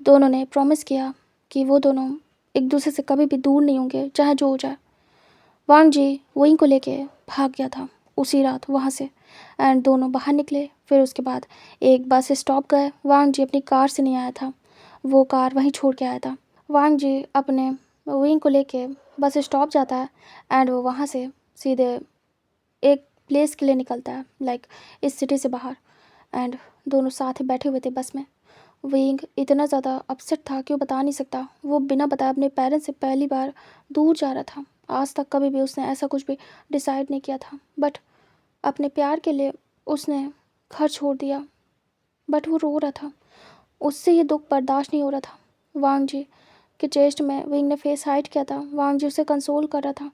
A: दोनों ने प्रॉमिस किया कि वो दोनों एक दूसरे से कभी भी दूर नहीं होंगे, चाहे जो हो जाए। वांग जी विंग को लेके भाग गया था उसी रात वहाँ से एंड दोनों बाहर निकले। फिर उसके बाद एक बस स्टॉप गए। वांग जी अपनी कार से नहीं आया था, वो कार वहीं छोड़ के आया था। वांग जी अपने विंग को लेके बस स्टॉप जाता है एंड वो वहाँ से सीधे एक प्लेस के लिए निकलता है, लाइक इस सिटी से बाहर। एंड दोनों साथ ही बैठे हुए थे बस में। विंग इतना ज़्यादा अपसेट था कि वो बता नहीं सकता। वो बिना बताए अपने पेरेंट्स से पहली बार दूर जा रहा था। आज तक कभी भी उसने ऐसा कुछ भी डिसाइड नहीं किया था, बट अपने प्यार के लिए उसने घर छोड़ दिया। बट वो रो रहा था, उससे ये दुख बर्दाश्त नहीं हो रहा था। वांग जी के चेस्ट में विंग ने फेस हाइड किया था। वांग जी उसे कंसोल कर रहा था।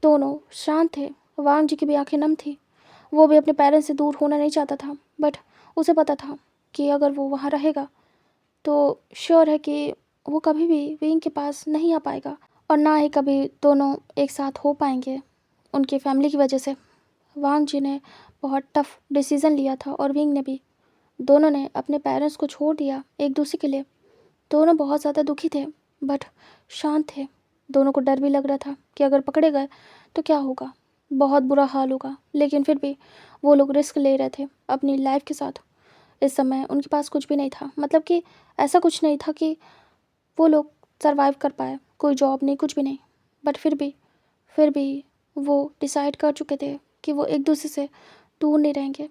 A: दोनों शांत थे। वांग जी की भी आंखें नम थी। वो भी अपने पेरेंट्स से दूर होना नहीं चाहता था, बट उसे पता था कि अगर वो वहाँ रहेगा तो श्योर है कि वो कभी भी विंग के पास नहीं आ पाएगा और ना ही कभी दोनों एक साथ हो पाएंगे उनकी फैमिली की वजह से। वांग जी ने बहुत टफ डिसीज़न लिया था और विंग ने भी। दोनों ने अपने पेरेंट्स को छोड़ दिया एक दूसरे के लिए। दोनों बहुत ज़्यादा दुखी थे बट शांत थे। दोनों को डर भी लग रहा था कि अगर पकड़े गए तो क्या होगा, बहुत बुरा हाल होगा, लेकिन फिर भी वो लोग रिस्क ले रहे थे अपनी लाइफ के साथ। इस समय उनके पास कुछ भी नहीं था, मतलब कि ऐसा कुछ नहीं था कि वो लोग सरवाइव कर पाए, कोई जॉब नहीं, कुछ भी नहीं। बट फिर भी वो डिसाइड कर चुके थे कि वो एक दूसरे से दूर नहीं रहेंगे।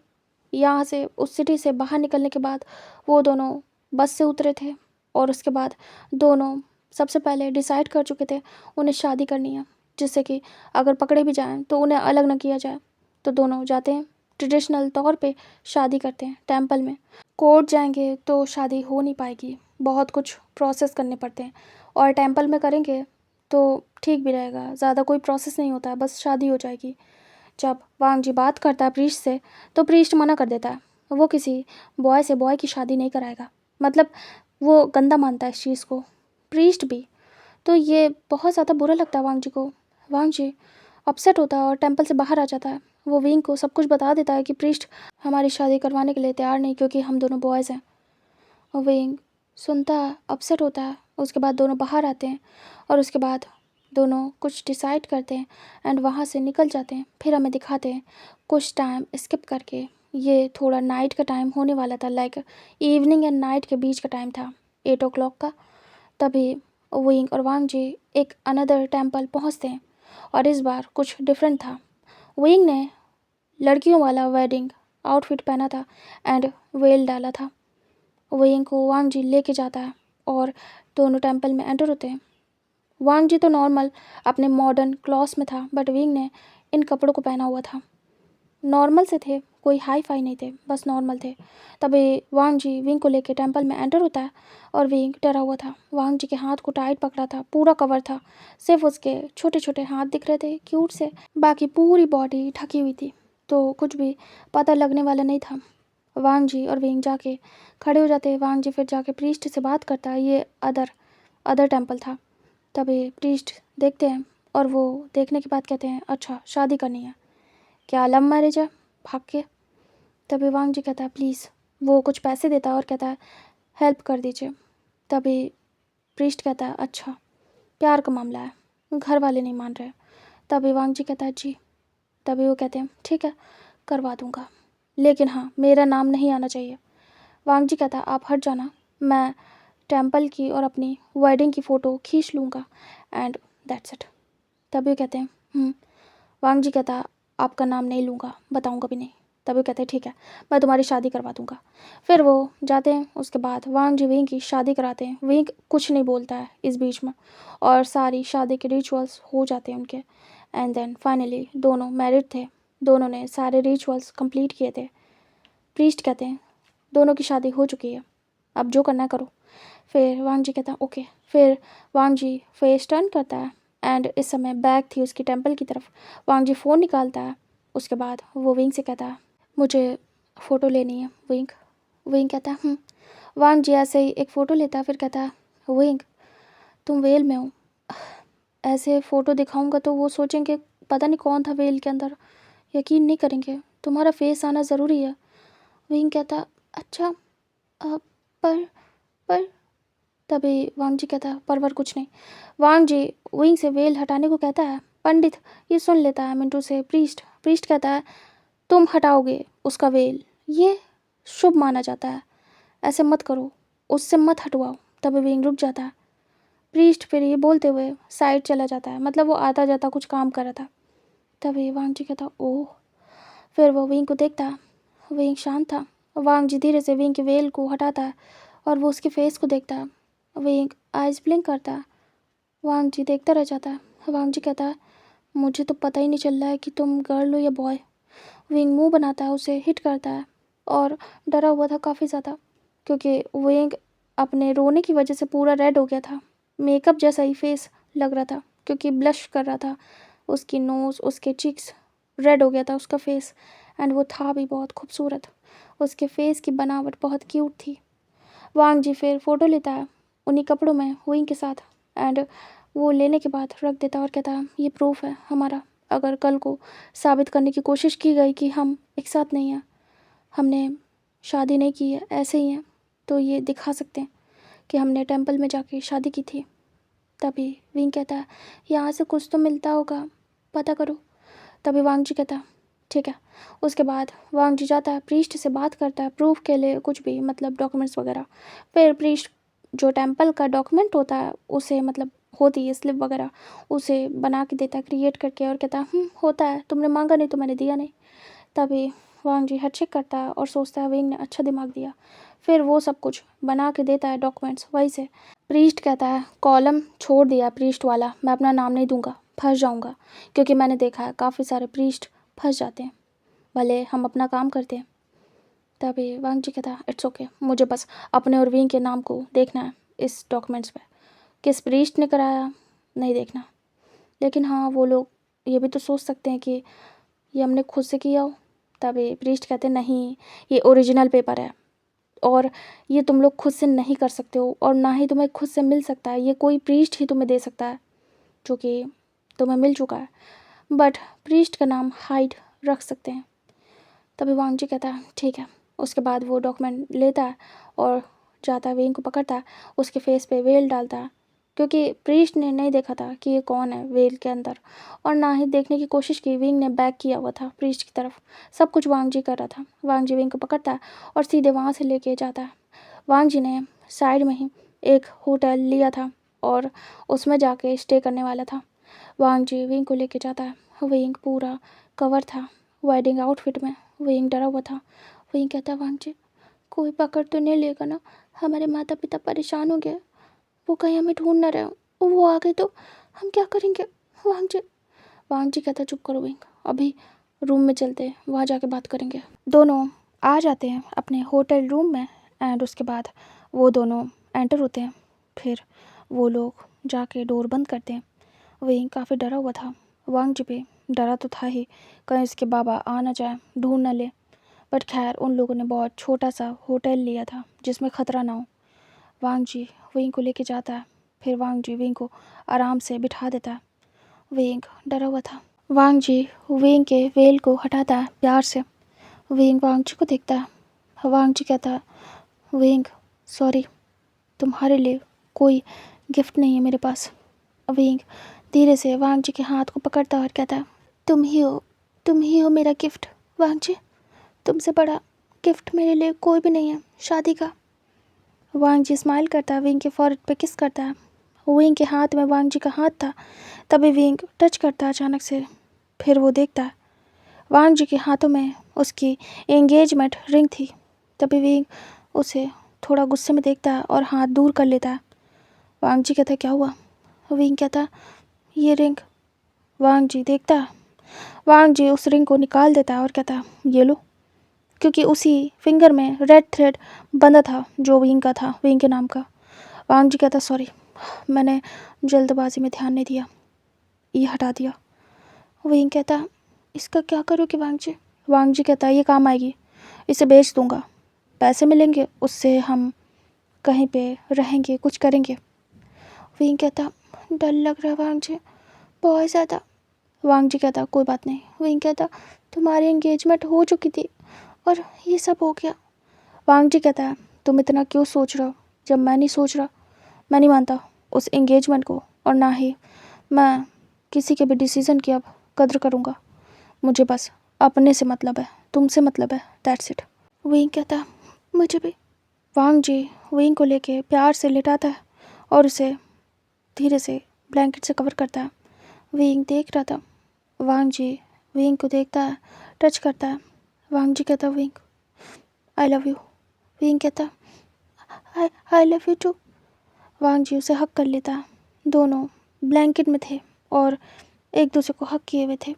A: यहाँ से, उस सिटी से बाहर निकलने के बाद वो दोनों बस से उतरे थे और उसके बाद दोनों सबसे पहले डिसाइड कर चुके थे उन्हें शादी करनी है, जिससे कि अगर पकड़े भी जाएं तो उन्हें अलग ना किया जाए। तो दोनों जाते हैं, ट्रेडिशनल तौर पे शादी करते हैं टेंपल में। कोर्ट जाएंगे तो शादी हो नहीं पाएगी, बहुत कुछ प्रोसेस करने पड़ते हैं, और टेंपल में करेंगे तो ठीक भी रहेगा, ज़्यादा कोई प्रोसेस नहीं होता है, बस शादी हो जाएगी। जब वांग जी बात करता है प्रीस्ट से तो प्रीस्ट मना कर देता है, वो किसी बॉय से बॉय की शादी नहीं कराएगा, मतलब वो गंदा मानता है इस चीज़ को, प्रीस्ट भी। तो ये बहुत ज़्यादा बुरा लगता है वांग जी को। वांग जी अपसेट होता है और टेंपल से बाहर आ जाता है। वो विंग को सब कुछ बता देता है कि प्रीस्ट हमारी शादी करवाने के लिए तैयार नहीं, क्योंकि हम दोनों बॉयज़ हैं। और विंग सुनता है, अपसेट होता है। उसके बाद दोनों बाहर आते हैं और उसके बाद दोनों कुछ डिसाइड करते हैं एंड वहाँ से निकल जाते हैं। फिर हमें दिखाते हैं कुछ टाइम स्किप करके, ये थोड़ा नाइट का टाइम होने वाला था, लाइक इवनिंग एंड नाइट के बीच का टाइम था, 8 o'clock का। तभी विंग और वांग जी एक अनदर टेम्पल पहुँचते हैं और इस बार कुछ डिफरेंट था। विंग ने लड़कियों वाला वेडिंग आउटफिट पहना था एंड वेल डाला था। विंग को वांग जी लेके जाता है और दोनों टेंपल में एंटर होते हैं। वांग जी तो नॉर्मल अपने मॉडर्न क्लॉथ्स में था, बट विंग ने इन कपड़ों को पहना हुआ था। नॉर्मल से थे, कोई हाई फाई नहीं थे, बस नॉर्मल थे। तभी वांग जी विंग को लेके टेंपल में एंटर होता है और विंग डरा हुआ था। वांग जी के हाथ को टाइट पकड़ा था, पूरा कवर था, सिर्फ उसके छोटे छोटे हाथ दिख रहे थे क्यूट से, बाकी पूरी बॉडी ढकी हुई थी, तो कुछ भी पता लगने वाला नहीं था। वांग जी और विंग जाके खड़े हो जाते हैं। वांग जी फिर जाके प्रीस्ट से बात करता है, ये अदर टेंपल था। तभी प्रीस्ट देखते हैं और वो देखने के बाद कहते हैं, अच्छा शादी करनी है क्या, लव मैरिज है, भाग के। तभी वांग जी कहता है प्लीज़, वो कुछ पैसे देता है और कहता है हेल्प कर दीजिए। तभी प्रीस्ट कहता है अच्छा प्यार का मामला है, घर वाले नहीं मान रहे। तभी वांग जी कहता है जी। तभी वो कहते हैं ठीक है करवा दूंगा, लेकिन हाँ मेरा नाम नहीं आना चाहिए। वांग जी कहता है आप हट जाना, मैं टेंपल की और अपनी वेडिंग की फ़ोटो खींच लूँगा एंड दैट्स इट। तभी कहते हैं वांग जी कहता है आपका नाम नहीं लूँगा, बताऊँगा भी नहीं। तभी कहते हैं ठीक है मैं तुम्हारी शादी करवा दूँगा। फिर वो जाते हैं, उसके बाद वांग जी विंग की शादी कराते हैं। विंग कुछ नहीं बोलता है इस बीच में और सारी शादी के रिचुअल्स हो जाते हैं उनके। एंड देन फाइनली दोनों मैरिड थे, दोनों ने सारे रिचुअल्स कंप्लीट किए थे। प्रीस्ट कहते हैं दोनों की शादी हो चुकी है, अब जो करना है करो। फिर वांग जी कहता है ओके। फिर वांग जी फेस टर्न करता है एंड इस समय बैक थी उसकी टेंपल की तरफ। वांग जी फ़ोन निकालता है, उसके बाद वो विंग से कहता है मुझे फ़ोटो लेनी है विंग। विंग कहता है वांग जी ऐसे ही एक फ़ोटो लेता है, फिर कहता है विंग तुम वेल में हो, ऐसे फ़ोटो दिखाऊंगा तो वो सोचेंगे पता नहीं कौन था वेल के अंदर, यकीन नहीं करेंगे, तुम्हारा फेस आना ज़रूरी है। विंग कहता अच्छा पर पर तभी वांग जी कहता है परवर कुछ नहीं। वांग जी विंग से वेल हटाने को कहता है, पंडित ये सुन लेता है मिंटू से प्रीस्ट कहता है तुम हटाओगे उसका वेल, ये शुभ माना जाता है, ऐसे मत करो, उससे मत हटवाओ। तभी विंग रुक जाता है। प्रीस्ट फिर ये बोलते हुए साइड चला जाता है, मतलब वो आता जाता कुछ काम कर रहा था। तभी वांग जी कहता ओह। फिर वो विंग को देखता है, विंग शांत था। वांग जी धीरे से विंग के वेल को हटाता है और वो उसके फेस को देखता है। विंग आइज ब्लिंक करता है, वांग जी देखता रह जाता है। वांग जी कहता है मुझे तो पता ही नहीं चल रहा है कि तुम गर्ल हो या बॉय। विंग मुंह बनाता है, उसे हिट करता है और डरा हुआ था काफ़ी ज़्यादा, क्योंकि विंग अपने रोने की वजह से पूरा रेड हो गया था, मेकअप जैसा ही फेस लग रहा था, क्योंकि ब्लश कर रहा था, उसकी नोज़ उसके चिक्स रेड हो गया था उसका फेस। एंड वो था भी बहुत खूबसूरत, उसके फेस की बनावट बहुत क्यूट थी। वांग जी फिर फ़ोटो लेता है उन्हीं कपड़ों में विंग के साथ। एंड वो लेने के बाद रख देता और कहता ये प्रूफ है हमारा, अगर कल को साबित करने की कोशिश की गई कि हम एक साथ नहीं हैं, हमने शादी नहीं की है, ऐसे ही हैं, तो ये दिखा सकते हैं कि हमने टेंपल में जाके शादी की थी। तभी विंग कहता है यहाँ से कुछ तो मिलता होगा, पता करो। तभी वांग जी कहता है ठीक है। उसके बाद वांग जी जाता है, प्रीस्ट से बात करता है प्रूफ के लिए, कुछ भी मतलब डॉक्यूमेंट्स वगैरह। फिर प्रीस्ट जो टेंपल का डॉक्यूमेंट होता है उसे मतलब होती है स्लिप वगैरह, उसे बना के देता है क्रिएट करके, और कहता है होता है, तुमने मांगा नहीं तो मैंने दिया नहीं। तभी वांग जी हेड चेक करता है और सोचता है विंग ने अच्छा दिमाग दिया। फिर वो सब कुछ बना के देता है डॉक्यूमेंट्स वहीं से। प्रीस्ट कहता है कॉलम छोड़ दिया प्रीस्ट वाला, मैं अपना नाम नहीं दूंगा, फंस जाऊंगा, क्योंकि मैंने देखा है काफ़ी सारे प्रीस्ट फंस जाते हैं, भले हम अपना काम करते हैं। तभी वांग जी कहता है इट्स ओके, मुझे बस अपने और विंग के नाम को देखना है इस डॉक्यूमेंट्स पे, किस प्रीस्ट ने कराया नहीं देखना। लेकिन हाँ वो लोग ये भी तो सोच सकते हैं कि ये हमने खुद से किया हो। तभी प्रीस्ट कहते हैं नहीं, ये ओरिजिनल पेपर है और ये तुम लोग खुद से नहीं कर सकते हो, और ना ही तुम्हें खुद से मिल सकता है, ये कोई प्रीस्ट ही तुम्हें दे सकता है जो कि तुम्हें मिल चुका है, बट प्रीस्ट का नाम हाइड रख सकते हैं। तभी वांग जी कहता है ठीक है। उसके बाद वो डॉक्यूमेंट लेता है और जाता है, वेल को पकड़ता है, उसके फेस पे वेल डालता है, क्योंकि प्रीस्ट ने नहीं देखा था कि ये कौन है वेल के अंदर, और ना ही देखने की कोशिश की, विंग ने बैक किया हुआ था प्रीस्ट की तरफ। सब कुछ वांग जी कर रहा था। वांग जी विंग को पकड़ता है और सीधे वहाँ से लेके जाता है। वांग जी ने साइड में ही एक होटल लिया था और उसमें जाके स्टे करने वाला था। वांग जी विंग को लेके जाता है, विंग पूरा कवर था वेडिंग आउटफिट में। विंग डरा हुआ था। विंग कहता है वांग जी कोई पकड़ तो नहीं लेगा ना, हमारे माता पिता परेशान हो गए, वो कहीं हमें ढूंढ ना रहे हो, वो आ गए तो हम क्या करेंगे वांग जी कहता चुप करो विंग, अभी रूम में चलते हैं, वहाँ जाके बात करेंगे। दोनों आ जाते हैं अपने होटल रूम में एंड उसके बाद वो दोनों एंटर होते हैं। फिर वो लोग जाके डोर बंद करते हैं। विंग काफ़ी डरा हुआ था, वांग जी भी डरा तो था ही, कहीं उसके बाबा आ ना जाए ढूंढ ना ले, बट खैर उन लोगों ने बहुत छोटा सा होटल लिया था जिसमें ख़तरा ना हो। वांग जी विंग को लेके जाता है, फिर वांग जी विंग को आराम से बिठा देता है। विंग डरा हुआ था। वांग जी विंग के वेल को हटाता है प्यार से। विंग वांग जी को देखता है। वांग जी कहता है विंग सॉरी, तुम्हारे लिए कोई गिफ्ट नहीं है मेरे पास। विंग धीरे से वांग जी के हाथ को पकड़ता है और कहता है तुम ही हो मेरा गिफ्ट वांग जी, तुमसे बड़ा गिफ्ट मेरे लिए कोई भी नहीं है शादी का। वांग जी स्माइल करता है, विंग के फॉरहेड पे किस करता है। विंग के हाथ में वांग जी का हाथ था, तभी विंग टच करता है अचानक से। फिर वो देखता है वांग जी के हाथों में उसकी एंगेजमेंट रिंग थी। तभी विंग उसे थोड़ा गुस्से में देखता है और हाथ दूर कर लेता है। वांग जी कहता है क्या हुआ। विंग कहता है ये रिंग। वांग जी देखता है, वांग जी उस रिंग को निकाल देता है और कहता है ये लो, क्योंकि उसी फिंगर में रेड थ्रेड बंधा था जो विंग का था, विंग के नाम का। वांग जी कहता सॉरी, मैंने जल्दबाजी में ध्यान नहीं दिया, ये हटा दिया। विंग कहता इसका क्या करोगे वांग जी। वांग जी कहता ये काम आएगी, इसे बेच दूंगा, पैसे मिलेंगे, उससे हम कहीं पे रहेंगे, कुछ करेंगे। विंग कहता डर लग रहा है वांग जी बहुत ज़्यादा। वांग जी कहता कोई बात नहीं। विंग कहता तुम्हारी एंगेजमेंट हो चुकी थी और ये सब हो गया। वांग जी कहता है तुम इतना क्यों सोच रहे हो जब मैं नहीं सोच रहा। मैं नहीं मानता उस एंगेजमेंट को, और ना ही मैं किसी के भी डिसीज़न की अब कद्र करूँगा। मुझे बस अपने से मतलब है, तुमसे मतलब है, दैट्स इट। विंग कहता मुझे भी। वांग जी विंग को लेके प्यार से लिटाता है और उसे धीरे से ब्लैंकेट से कवर करता है। विंग देख रहा था। वांग जी विंग को देखता है, टच करता है। वांग जी कहता wing I love you. Wing कहता आई लव यू टू। वांग जी उसे हक कर लेता है। दोनों ब्लैंकेट में थे और एक दूसरे को हक किए हुए थे।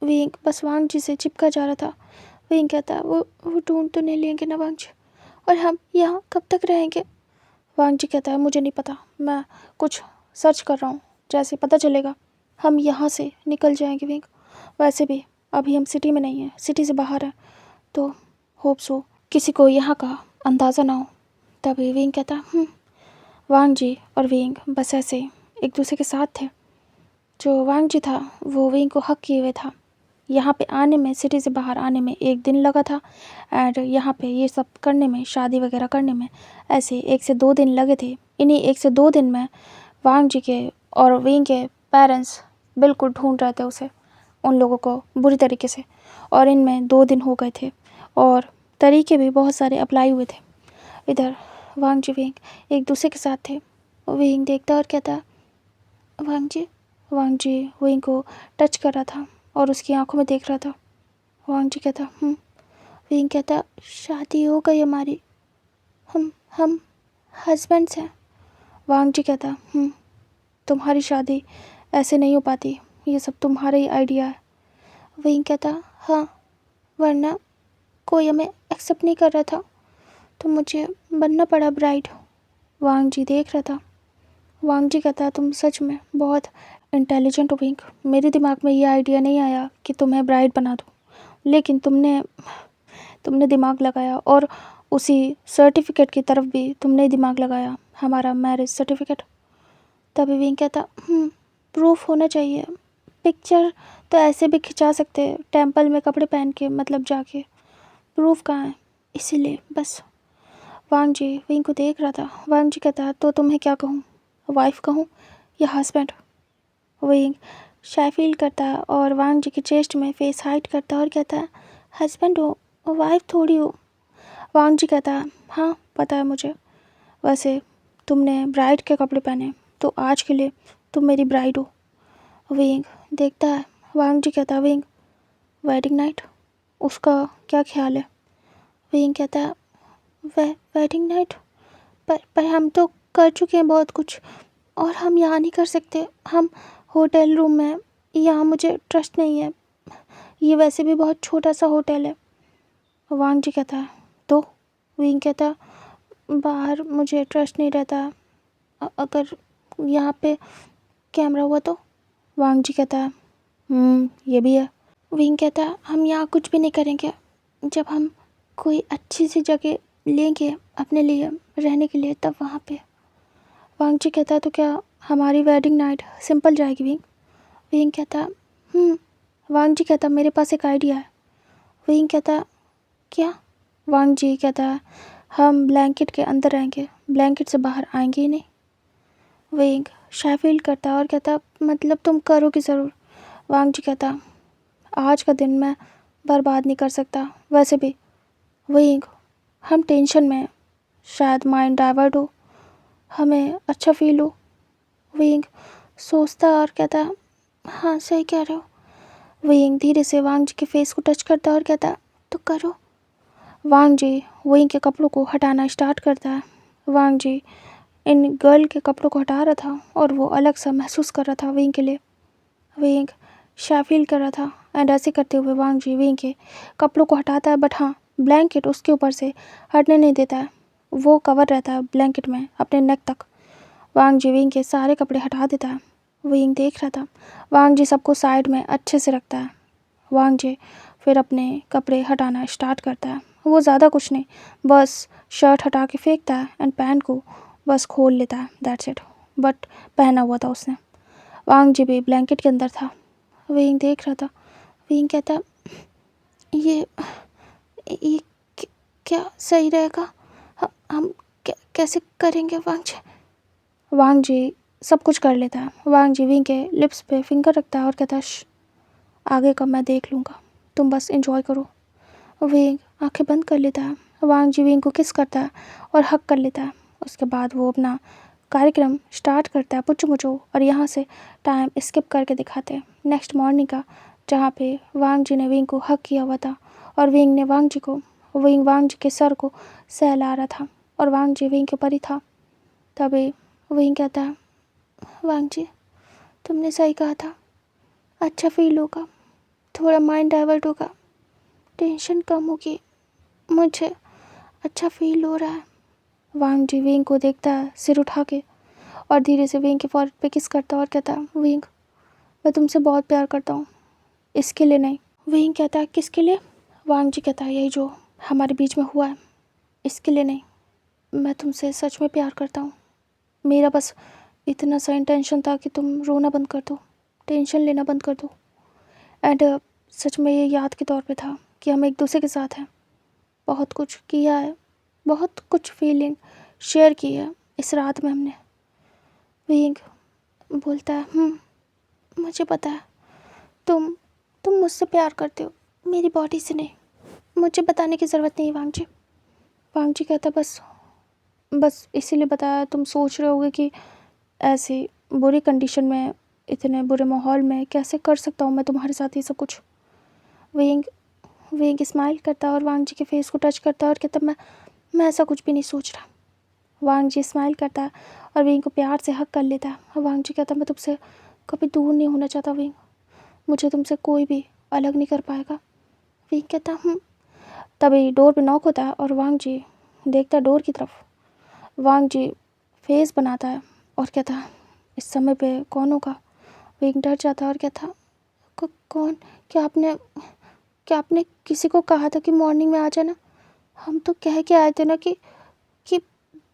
A: विंग बस वांग जी से चिपका जा रहा था। विंग कहता वो ढूंढ तो नहीं लेंगे ना वांग जी, और हम यहाँ कब तक रहेंगे। वांग जी कहता है मुझे नहीं पता, मैं कुछ सर्च कर रहा हूँ, जैसे पता चलेगा हम यहाँ से निकल जाएंगे। विंग वैसे भी अभी हम सिटी में नहीं हैं, सिटी से बाहर हैं, तो होप सो किसी को यहाँ का अंदाज़ा ना हो। तभी विंग कहता वांग जी और विंग बस ऐसे एक दूसरे के साथ थे। जो वांग जी था वो विंग को हक किए हुए था। यहाँ पे आने में, सिटी से बाहर आने में 1 दिन लगा था एंड यहाँ पे ये सब करने में, शादी वगैरह करने में ऐसे 1 से 2 दिन लगे थे। इन्हीं 1 से 2 दिन में वांग जी के और विंग के पेरेंट्स बिल्कुल ढूंढ रहे थे उसे, उन लोगों को बुरी तरीके से, और इनमें 2 दिन हो गए थे और तरीके भी बहुत सारे अप्लाई हुए थे। इधर वांग जी विंग एक दूसरे के साथ थे। विंग देखता और कहता, वांग जी विंग को टच कर रहा था और उसकी आंखों में देख रहा था। वांग जी कहता विंग कहता, शादी हो गई हमारी, हम हस्बैंड्स हैं। वांग जी कहता तुम्हारी शादी ऐसे नहीं हो पाती, ये सब तुम्हारा ही आइडिया है। विंग कहता हाँ, वरना कोई हमें एक्सेप्ट नहीं कर रहा था तो मुझे बनना पड़ा ब्राइड। वांग जी देख रहा था। वांग जी कहता तुम सच में बहुत इंटेलिजेंट हो विंग, मेरे दिमाग में ये आइडिया नहीं आया कि तुम्हें ब्राइड बना दूँ, लेकिन तुमने दिमाग लगाया और उसी सर्टिफिकेट की तरफ भी तुमने दिमाग लगाया, हमारा मैरिज सर्टिफिकेट। तभी विंग कहता प्रूफ होना चाहिए, पिक्चर तो ऐसे भी खिंचा सकते हैं टेंपल में कपड़े पहन के, मतलब जाके, प्रूफ कहाँ है, इसीलिए बस। वांग जी विंग को देख रहा था। वांग जी कहता तो तुम्हें क्या कहूँ, वाइफ कहूँ या हस्बैंड? विंग शाय फील करता और वांग जी की चेस्ट में फेस हाइड करता और कहता है हस्बैंड हो, वाइफ थोड़ी हो। वांग जी कहता हाँ पता है मुझे, वैसे तुमने ब्राइड के कपड़े पहने तो आज के लिए तुम मेरी ब्राइड हो। विंग देखता है। वांग जी कहता विंग वेडिंग नाइट, उसका क्या ख्याल है? विंग कहता वेडिंग नाइट, पर हम तो कर चुके हैं बहुत कुछ और हम यहाँ नहीं कर सकते, हम होटल रूम में, यहाँ मुझे ट्रस्ट नहीं है, ये वैसे भी बहुत छोटा सा होटल है। वांग जी कहता है तो? विंग कहता बाहर मुझे ट्रस्ट नहीं रहता, अगर यहाँ पे कैमरा हुआ तो? वांग जी कहता है ये भी है। विंग कहता हम यहाँ कुछ भी नहीं करेंगे, जब हम कोई अच्छी सी जगह लेंगे अपने लिए रहने के लिए तब वहाँ पे। वांग जी कहता तो क्या हमारी वेडिंग नाइट सिंपल जाएगी विंग? विंग कहता वांग जी कहता मेरे पास एक आइडिया है। विंग कहता क्या? वांग जी कहता हम ब्लैंकेट के अंदर रहेंगे, ब्लैंकेट से बाहर आएंगे ही नहीं। विंग शाय फील करता और कहता मतलब तुम करोगे ज़रूर। वांग जी कहता आज का दिन मैं बर्बाद नहीं कर सकता, वैसे भी विंग हम टेंशन में हैं, शायद माइंड डाइवर्ट हो, हमें अच्छा फील हो। विंग सोचता और कहता हाँ सही कह रहे हो। विंग धीरे से वांग जी के फेस को टच करता और कहता तो करो। वांग जी विंग के कपड़ों को हटाना स्टार्ट करता है। वांग जी इन गर्ल के कपड़ों को हटा रहा था और वो अलग सा महसूस कर रहा था विंग के लिए। विंग शाय फील कर रहा था एंड ऐसे करते हुए वांग जी विंग के कपड़ों को हटाता है, बट हाँ ब्लैंकेट उसके ऊपर से हटने नहीं देता है, वो कवर रहता है ब्लैंकेट में अपने नेक तक। वांग जी विंग के सारे कपड़े हटा देता है। विंग देख रहा था। वांग जी सबको साइड में अच्छे से रखता है। वांग जी फिर अपने कपड़े हटाना स्टार्ट करता है। वो ज़्यादा कुछ नहीं, बस शर्ट हटा के फेंकता है एंड पैंट को बस खोल लेता है, दैट्स इट, बट पहना हुआ था उसने। वांग जी भी ब्लैंकेट के अंदर था। विंग देख रहा था। विंग कहता ये ये क्या सही रहेगा, हम कैसे करेंगे वांग जी? वांग जी सब कुछ कर लेता है। वांग जी विंग के लिप्स पे फिंगर रखता है और कहता है आगे का मैं देख लूँगा, तुम बस एंजॉय करो। विंग आंखें बंद कर लेता है। वांग जी विंग को किस करता है और हक कर लेता है। उसके बाद वो अपना कार्यक्रम स्टार्ट करता है पुचू मुचू, और यहाँ से टाइम स्किप करके दिखाते हैं नेक्स्ट मॉर्निंग का, जहाँ पे वांग जी ने विंग को हक किया हुआ था और विंग ने वांग जी के सर को सहला रहा था और वांग जी विंग के ऊपर ही था। तभी विंग कहता है वांग जी तुमने सही कहा था, अच्छा फील होगा, थोड़ा माइंड डाइवर्ट होगा, टेंशन कम होगी, मुझे अच्छा फील हो रहा है। वांग जी विंग को देखता है सिर उठा के और धीरे से विंग के फॉरहेड पे किस करता और कहता विंग मैं तुमसे बहुत प्यार करता हूँ, इसके लिए नहीं। विंग कहता है किसके लिए? वांग जी कहता है यही जो हमारे बीच में हुआ है, इसके लिए नहीं, मैं तुमसे सच में प्यार करता हूँ। मेरा बस इतना सा इंटेंशन था कि तुम रोना बंद कर दो, टेंशन लेना बंद कर दो। एंड सच में ये याद के तौर पे था कि हम एक दूसरे के साथ हैं, बहुत कुछ किया है, बहुत कुछ फीलिंग शेयर की है इस रात में हमने। विंग बोलता है, मुझे पता है तुम मुझसे प्यार करते हो, मेरी बॉडी से नहीं। मुझे बताने की ज़रूरत नहीं वांग जी। वांग जी कहता बस इसीलिए बताया, तुम सोच रहे होगे कि ऐसी बुरी कंडीशन में, इतने बुरे माहौल में कैसे कर सकता हूँ मैं तुम्हारे साथ ये सब कुछ। विंग विंग स्माइल करता है और वांग जी के फेस को टच करता है और कहता मैं ऐसा कुछ भी नहीं सोच रहा। वांग जी स्माइल करता है और विंग को प्यार से हक कर लेता है। और वांग जी कहता मैं तुमसे कभी दूर नहीं होना चाहता विंग, मुझे तुमसे कोई भी अलग नहीं कर पाएगा। विंग कहता तभी डोर पे नॉक होता है और वांग जी देखता है डोर की तरफ। वांग जी फेस बनाता है और कहता इस समय पे कौन होगा। विंग डर जाता है और कहता कौन, क्या आपने किसी को कहा था कि मॉर्निंग में आ जाना? हम तो कह के आए थे ना कि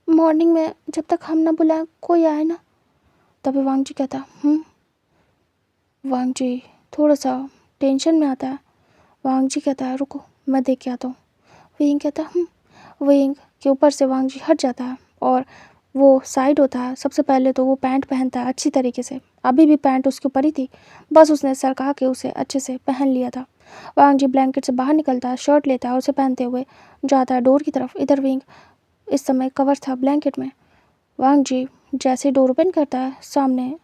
A: मॉर्निंग में जब तक हम ना बुलाएं कोई आए ना। तभी वांग जी कहता वांग जी थोड़ा सा टेंशन में आता है। वांग जी कहता है रुको मैं देख के आता हूँ। विंग कहता विंग के ऊपर से वांग जी हट जाता है और वो साइड होता है। सबसे पहले तो वो पैंट पहनता है अच्छी तरीके से, अभी भी पैंट उसके ऊपर ही थी, बस उसने सरका के उसे अच्छे से पहन लिया था। वांग जी ब्लैंकेट से बाहर निकलता है, शर्ट लेता है और उसे पहनते हुए जाता है डोर की तरफ। इधर विंग इस समय कवर था ब्लैंकेट में। वांग जी जैसे डोर ओपन करता है, सामने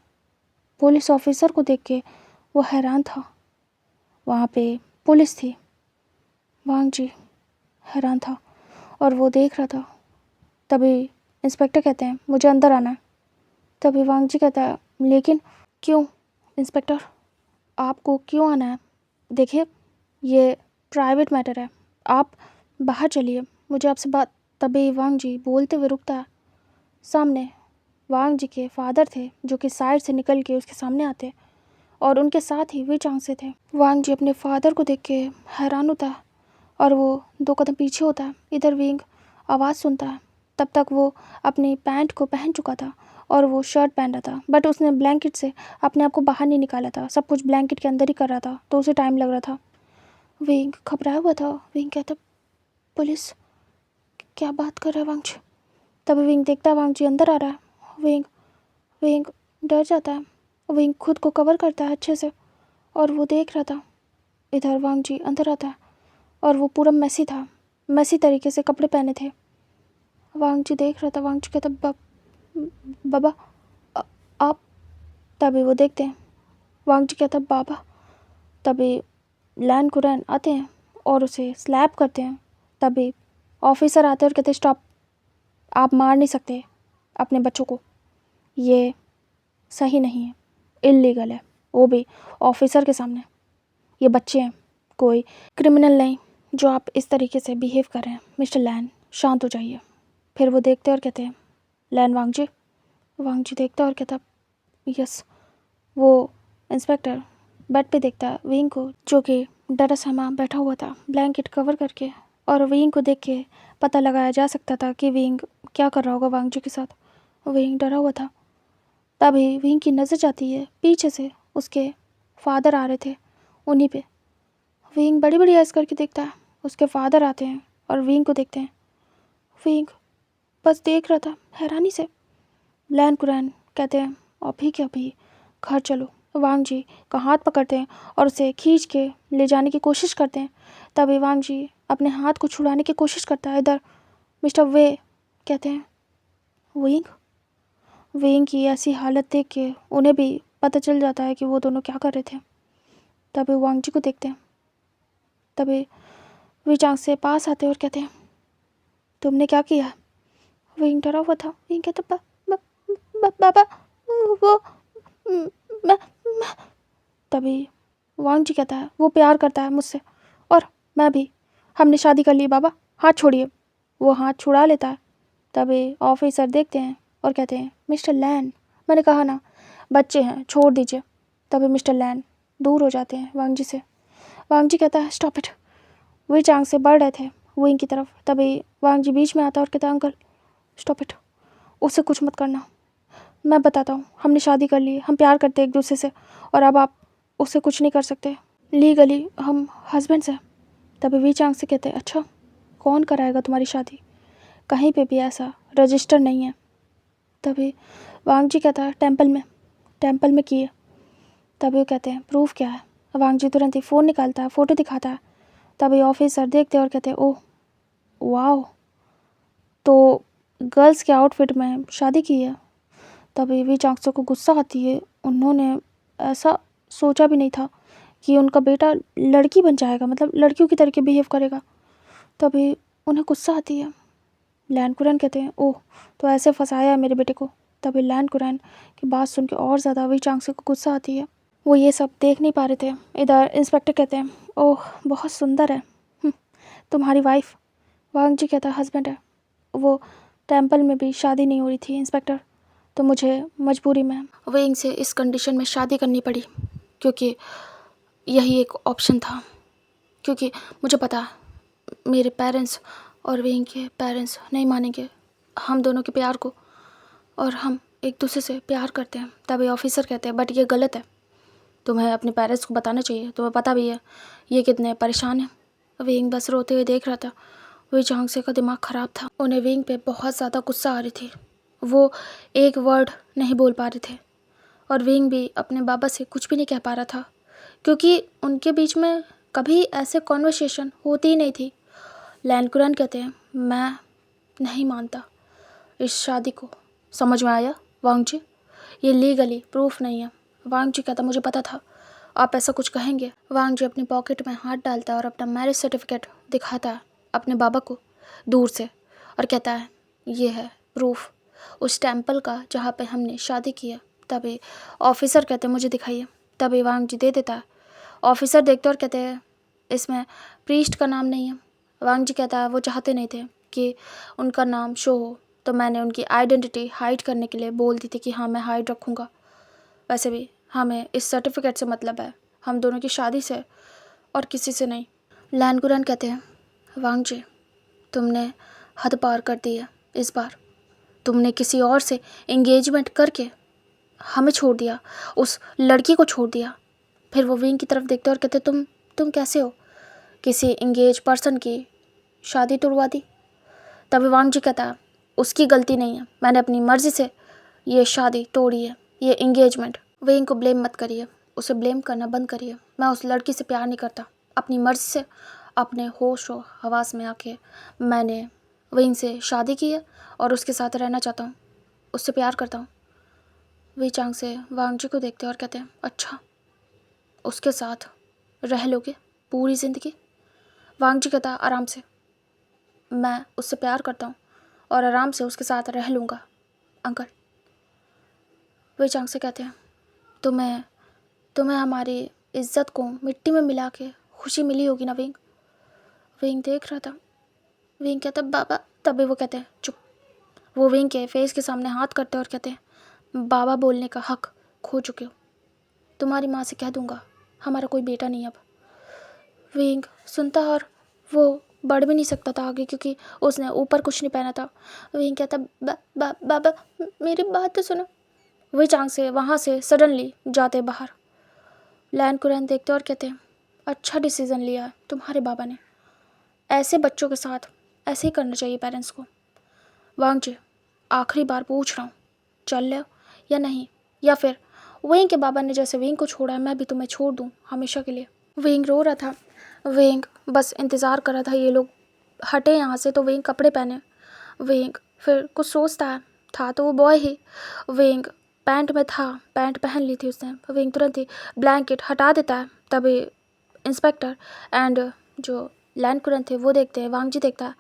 A: पुलिस ऑफिसर को देख के वो हैरान था। वहाँ पे पुलिस थी। वांग जी हैरान था और वो देख रहा था। तभी इंस्पेक्टर कहते हैं मुझे अंदर आना है। तभी वांग जी कहता है लेकिन क्यों इंस्पेक्टर, आपको क्यों आना है? देखिए ये प्राइवेट मैटर है, आप बाहर चलिए, मुझे आपसे बात। तभी वांग जी बोलते हुए रुकता है। सामने वांग जी के फादर थे जो कि साइड से निकल के उसके सामने आते और उनके साथ ही वे चांग से थे। वांग जी अपने फादर को देख के हैरान होता है और वो 2 कदम पीछे होता है। इधर विंग आवाज़ सुनता है। तब तक वो अपनी पैंट को पहन चुका था और वो शर्ट पहन रहा था, बट उसने ब्लैंकेट से अपने आप को बाहर नहीं निकाला था, सब कुछ ब्लैंकेट के अंदर ही कर रहा था, तो उसे टाइम लग रहा था। विंग घबराया हुआ था। विंग कहता पुलिस, क्या बात कर रहा है वांग जी? तभी विंग देखता है वांग जी अंदर आ रहा है। विंग डर जाता है। विंग खुद को कवर करता है अच्छे से और वो देख रहा था। इधर वांग जी अंदर आता है और वो पूरा मैसी था, मैसी तरीके से कपड़े पहने थे। वांग जी देख रहा था। वांग जी कहता बाबा आप। तभी वो देखते हैं। वांग जी कहता बाबा। तभी लैन कुरैन आते हैं और उसे स्लैप करते हैं। तभी ऑफिसर आते हैं और कहते स्टॉप, आप मार नहीं सकते अपने बच्चों को, ये सही नहीं है, इल्लीगल है, वो भी ऑफिसर के सामने। ये बच्चे हैं, कोई क्रिमिनल नहीं जो आप इस तरीके से बिहेव कर रहे हैं। मिस्टर लैन शांत हो जाइए। फिर वो देखते और कहते हैं लैन वांग जी। वांग जी देखता और कहता यस। वो इंस्पेक्टर बेड पे देखता विंग को जो कि डरा सहमा बैठा हुआ था ब्लैंकेट कवर करके, और विंग को देख के पता लगाया जा सकता था कि विंग क्या कर रहा होगा वांग जी के साथ। विंग डरा हुआ था। तभी विंग की नज़र जाती है पीछे से, उसके फादर आ रहे थे उन्हीं पे। विंग बड़ी बड़ी आइज़ करके देखता है। उसके फादर आते हैं और विंग को देखते हैं। विंग बस देख रहा था हैरानी से। लैन कुरैन कहते हैं अभी के अभी घर चलो। वांग जी का हाथ पकड़ते हैं और उसे खींच के ले जाने की कोशिश करते हैं। तभी वांग जी अपने हाथ को छुड़ाने की कोशिश करता है। इधर मिस्टर वे कहते हैं विंग की ऐसी हालत देख के उन्हें भी पता चल जाता है कि वो दोनों क्या कर रहे थे। तभी वांग जी को देखते हैं। तभी वे चांग से पास आते हैं और कहते हैं तुमने क्या किया? विंग डरा हुआ था। विंग कहता बाबा वो मैं। तभी वांग जी कहता है वो प्यार करता है मुझसे और मैं भी, हमने शादी कर ली बाबा, हाथ छोड़िए। वो हाथ छुड़ा लेता है। तभी ऑफिसर देखते हैं और कहते हैं मिस्टर लैन, मैंने कहा ना बच्चे हैं, छोड़ दीजिए। तभी मिस्टर लैन दूर हो जाते हैं वांग जी से। वांग जी कहता है स्टॉप इट। वे चांग से बढ़ रहे थे विंग की तरफ। तभी वांग जी बीच में आता और कहता अंकल स्टॉप इट, उसे कुछ मत करना। मैं बताता हूँ, हमने शादी कर ली, हम प्यार करते एक दूसरे से, और अब आप उससे कुछ नहीं कर सकते। लीगली हम हस्बैंड्स हैं। तभी वी चांग से कहते, अच्छा कौन कराएगा तुम्हारी शादी? कहीं पे भी ऐसा रजिस्टर नहीं है। तभी वांग जी कहता है, टेम्पल में किए। तभी वो कहते हैं, प्रूफ क्या है? वांग जी तुरंत ही फ़ोन निकालता है, फ़ोटो दिखाता है। तभी ऑफिसर देखते हैं और कहते हैं, ओह वाह, तो गर्ल्स के आउटफिट में शादी की है। तभी वी चांगसो को गुस्सा आती है, उन्होंने ऐसा सोचा भी नहीं था कि उनका बेटा लड़की बन जाएगा, मतलब लड़कियों की तरीके बिहेव करेगा। तभी उन्हें गुस्सा आती है। लैन कुरैन कहते हैं, ओह तो ऐसे फंसाया है मेरे बेटे को। तभी लैन कुरैन की बात सुन के और ज़्यादा वी चांगसो को गुस्सा आती है। वो ये सब देख नहीं पा रहे थे। इधर इंस्पेक्टर कहते हैं, ओह बहुत सुंदर है तुम्हारी वाइफ। वांग जी कहता है, हस्बैंड है। वो टेम्पल में भी शादी नहीं हो रही थी इंस्पेक्टर, तो मुझे मजबूरी में वेइंग से इस कंडीशन में शादी करनी पड़ी, क्योंकि यही एक ऑप्शन था। क्योंकि मुझे पता मेरे पेरेंट्स और वेइंग के पेरेंट्स नहीं मानेंगे हम दोनों के प्यार को, और हम एक दूसरे से प्यार करते हैं। तभी ऑफिसर कहते हैं, बट ये गलत है, तुम्हें अपने पेरेंट्स को बताना चाहिए, तुम्हें पता भी है ये कितने परेशान हैं। वेइंग बस रोते हुए देख रहा था। वी चांग से का दिमाग ख़राब था, उन्हें वेइंग पे बहुत ज़्यादा गुस्सा आ रही थी। वो एक वर्ड नहीं बोल पा रहे थे, और वेइंग भी अपने बाबा से कुछ भी नहीं कह पा रहा था, क्योंकि उनके बीच में कभी ऐसे कॉन्वर्सेशन होती ही नहीं थी। लैन कुरैन कहते हैं, मैं नहीं मानता इस शादी को। समझ में आया वांग जी? ये लीगली प्रूफ नहीं है। वांग जी कहता, मुझे पता था आप ऐसा कुछ कहेंगे। वांग जी अपनी पॉकेट में हाथ डालता है और अपना मैरिज सर्टिफिकेट दिखाता है अपने बाबा को दूर से, और कहता है, ये है प्रूफ उस टेम्पल का जहाँ पे हमने शादी की है। तभी ऑफिसर कहते हैं, मुझे दिखाइए। तभी वांग जी दे देता है। ऑफिसर देखते और कहते हैं, इसमें प्रीस्ट का नाम नहीं है। वांग जी कहता है, वो चाहते नहीं थे कि उनका नाम शो हो, तो मैंने उनकी आइडेंटिटी हाइड करने के लिए बोल दी थी कि हाँ मैं हाइड रखूँगा। वैसे भी हमें इस सर्टिफिकेट से मतलब है, हम दोनों की शादी से, और किसी से नहीं। लैन गुरन कहते हैं, वांग जी तुमने हद पार कर दी है इस बार। तुमने किसी और से एंगेजमेंट करके हमें छोड़ दिया, उस लड़की को छोड़ दिया। फिर वो विंग की तरफ देखते और कहते, तुम कैसे हो किसी एंगेज पर्सन की शादी तोड़वा दी? तभी वांग जी कहता है, उसकी गलती नहीं है, मैंने अपनी मर्जी से ये शादी तोड़ी है, ये एंगेजमेंट। विंग को ब्लेम मत करिए, उसे ब्लेम करना बंद करिए। मैं उस लड़की से प्यार नहीं करता, अपनी मर्जी से अपने होश व हवास में आके मैंने विंग से शादी की है और उसके साथ रहना चाहता हूँ, उससे प्यार करता हूँ। वी चांग से वांग जी को देखते और कहते हैं, अच्छा उसके साथ रह लोगे पूरी ज़िंदगी? वांग जी कहता, आराम से, मैं उससे प्यार करता हूँ और आराम से उसके साथ रह लूँगा अंकल। वे चांग से कहते हैं, तुम्हें तुम्हें हमारी इज्जत को मिट्टी में मिला के खुशी मिली होगी ना विंग? विंग देख रहा था। विंग कहता, बाबा। तभी वो कहते हैं, चुप। वो विंग के फेस के सामने हाथ करते और कहते हैं, बाबा बोलने का हक खो चुके हो। तुम्हारी माँ से कह दूँगा हमारा कोई बेटा नहीं अब। विंग सुनता और वो बढ़ भी नहीं सकता था आगे, क्योंकि उसने ऊपर कुछ नहीं पहना था। विंग कहता, बाबा मेरी बात तो सुनो। वे चांग से वहाँ से सडनली जाते बाहर। लैन कुरैन देखते और कहते हैं, अच्छा डिसीज़न लिया है तुम्हारे बाबा ने, ऐसे बच्चों के साथ ऐसे ही करना चाहिए पेरेंट्स को। वांग जी आखिरी बार पूछ रहा हूँ, चल लो या नहीं, या फिर विंग के बाबा ने जैसे विंग को छोड़ा है मैं भी तुम्हें छोड़ दूँ हमेशा के लिए। विंग रो रहा था। विंग बस इंतज़ार कर रहा था ये लोग हटे यहाँ से तो विंग कपड़े पहने। विंग फिर कुछ सोचता है, था तो वो बॉय ही। विंग पैंट में था, पैंट पहन ली थी उसने। विंग तुरंत ही ब्लैंकेट हटा देता है। तभी इंस्पेक्टर एंड जो लैंड कुरन थे वो देखते हैं, वांग जी देखता है।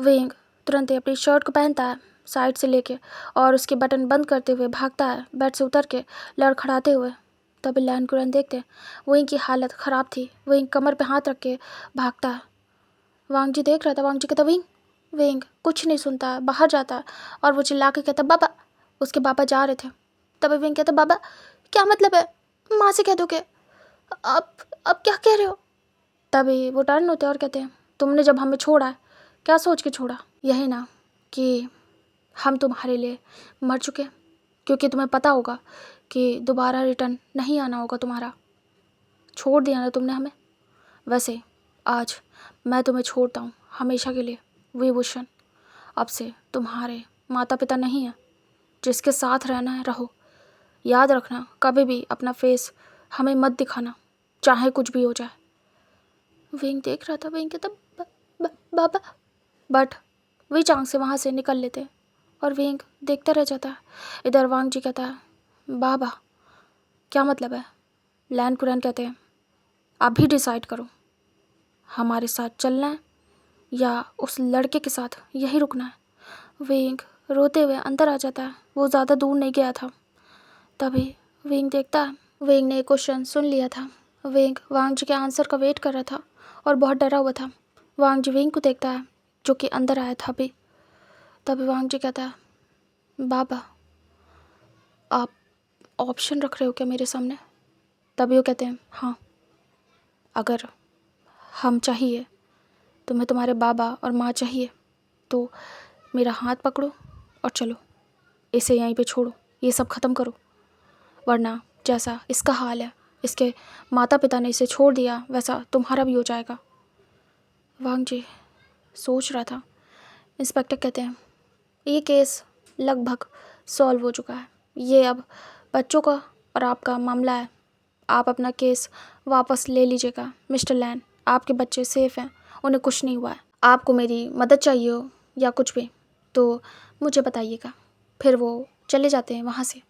A: विंग तुरंत ही अपनी शर्ट को पहनता है साइड से लेके, और उसके बटन बंद करते हुए भागता है बेड से उतर के लड़खड़ाते हुए। तभी लैंड कुरन देखते हैं विंग की हालत ख़राब थी। विंग कमर पे हाथ रख के भागता है। वांग जी देख रहा था। वांग जी कहता, विंग। विंग कुछ नहीं सुनता, बाहर जाता है और वो चिल्ला के कहता, बाबा। उसके बाबा जा रहे थे। तभी विंग कहता, बाबा क्या मतलब है, माँ से कह दोगे? अब क्या कह रहे हो? तभी वो टर्न होते और कहते हैं, तुमने जब हमें छोड़ा है क्या सोच के छोड़ा? यही ना कि हम तुम्हारे लिए मर चुके, क्योंकि तुम्हें पता होगा कि दोबारा रिटर्न नहीं आना होगा तुम्हारा। छोड़ दिया ना तुमने हमें, वैसे आज मैं तुम्हें छोड़ता हूँ हमेशा के लिए। विभूषण, अब से तुम्हारे माता पिता नहीं हैं। जिसके साथ रहना है रहो। याद रखना, कभी भी अपना फेस हमें मत दिखाना, चाहे कुछ भी हो जाए। विंग देख रहा था। विंग कहता बाबा, बट वे चांग से वहाँ से निकल लेते और विंग देखता रह जाता है। इधर वांग जी कहता है बाबा क्या मतलब है? लैन कुरैन कहते हैं आप भी डिसाइड करो, हमारे साथ चलना है या उस लड़के के साथ यही रुकना है। विंग रोते हुए अंदर आ जाता है। वो ज़्यादा दूर नहीं गया था। तभी विंग देखता है, विंग ने क्वेश्चन सुन लिया था। विंग वांग जी के आंसर का वेट कर रहा था और बहुत डरा हुआ था। वांग जी विंग को देखता है जो कि अंदर आया था अभी। तभी वांग जी कहता है बाबा आप ऑप्शन रख रहे हो क्या मेरे सामने? तभी वो कहते हैं हाँ, अगर हम चाहिए, तुम्हें तुम्हारे बाबा और माँ चाहिए तो मेरा हाथ पकड़ो और चलो, इसे यहीं पे छोड़ो, ये सब ख़त्म करो, वरना जैसा इसका हाल है, इसके माता पिता ने इसे छोड़ दिया, वैसा तुम्हारा भी हो जाएगा। वांग जी सोच रहा था। इंस्पेक्टर कहते हैं ये केस लगभग सॉल्व हो चुका है। ये अब बच्चों का और आपका मामला है। आप अपना केस वापस ले लीजिएगा। मिस्टर लैन, आपके बच्चे सेफ हैं, उन्हें कुछ नहीं हुआ है। आपको मेरी मदद चाहिए हो या कुछ भी तो मुझे बताइएगा। फिर वो चले जाते हैं वहाँ से।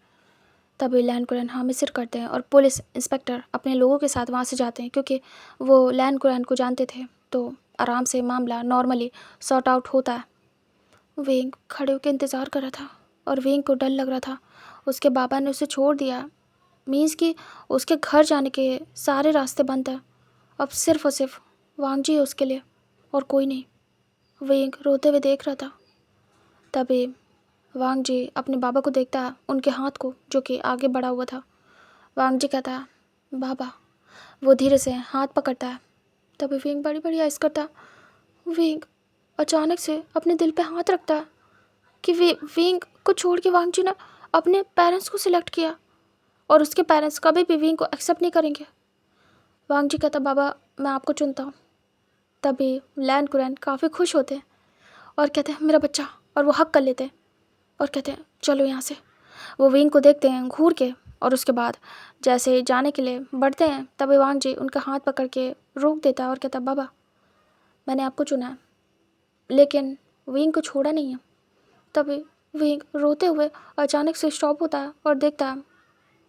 A: तभी लैन कुरैन हाँ में सिर करते हैं और पुलिस इंस्पेक्टर अपने लोगों के साथ वहाँ से जाते हैं, क्योंकि वो लैन कुरैन को जानते थे। तो आराम से मामला नॉर्मली सॉर्ट आउट होता है। विंग खड़े होकर इंतज़ार कर रहा था और विंग को डर लग रहा था। उसके बाबा ने उसे छोड़ दिया, मीन्स कि उसके घर जाने के सारे रास्ते बंद हैं। अब सिर्फ और सिर्फ वांग जी है उसके लिए और कोई नहीं। विंग रोते हुए देख रहा था। तभी वांग जी अपने बाबा को देखता है, उनके हाथ को जो कि आगे बढ़ा हुआ था। वांग जी कहता है बाबा। वो धीरे से हाथ पकड़ता है। तभी विंग बड़ी बड़ी आइस करता है। विंग अचानक से अपने दिल पे हाथ रखता है कि विंग को छोड़ के वांग जी ने अपने पेरेंट्स को सिलेक्ट किया और उसके पेरेंट्स कभी भी विंग को एक्सेप्ट नहीं करेंगे। वांग जी कहता बाबा मैं आपको चुनता हूँ। तभी लैन कुरैन काफ़ी खुश होते हैं और कहते हैं मेरा बच्चा, और वो हक कर लेते हैं और कहते हैं चलो यहाँ से। वो विंग को देखते हैं घूर के और उसके बाद जैसे जाने के लिए बढ़ते हैं, तभी वांग जी उनका हाथ पकड़ के रोक देता है और कहता बाबा मैंने आपको चुना है, लेकिन विंग को छोड़ा नहीं है। तभी विंग रोते हुए अचानक से स्टॉप होता है और देखता है।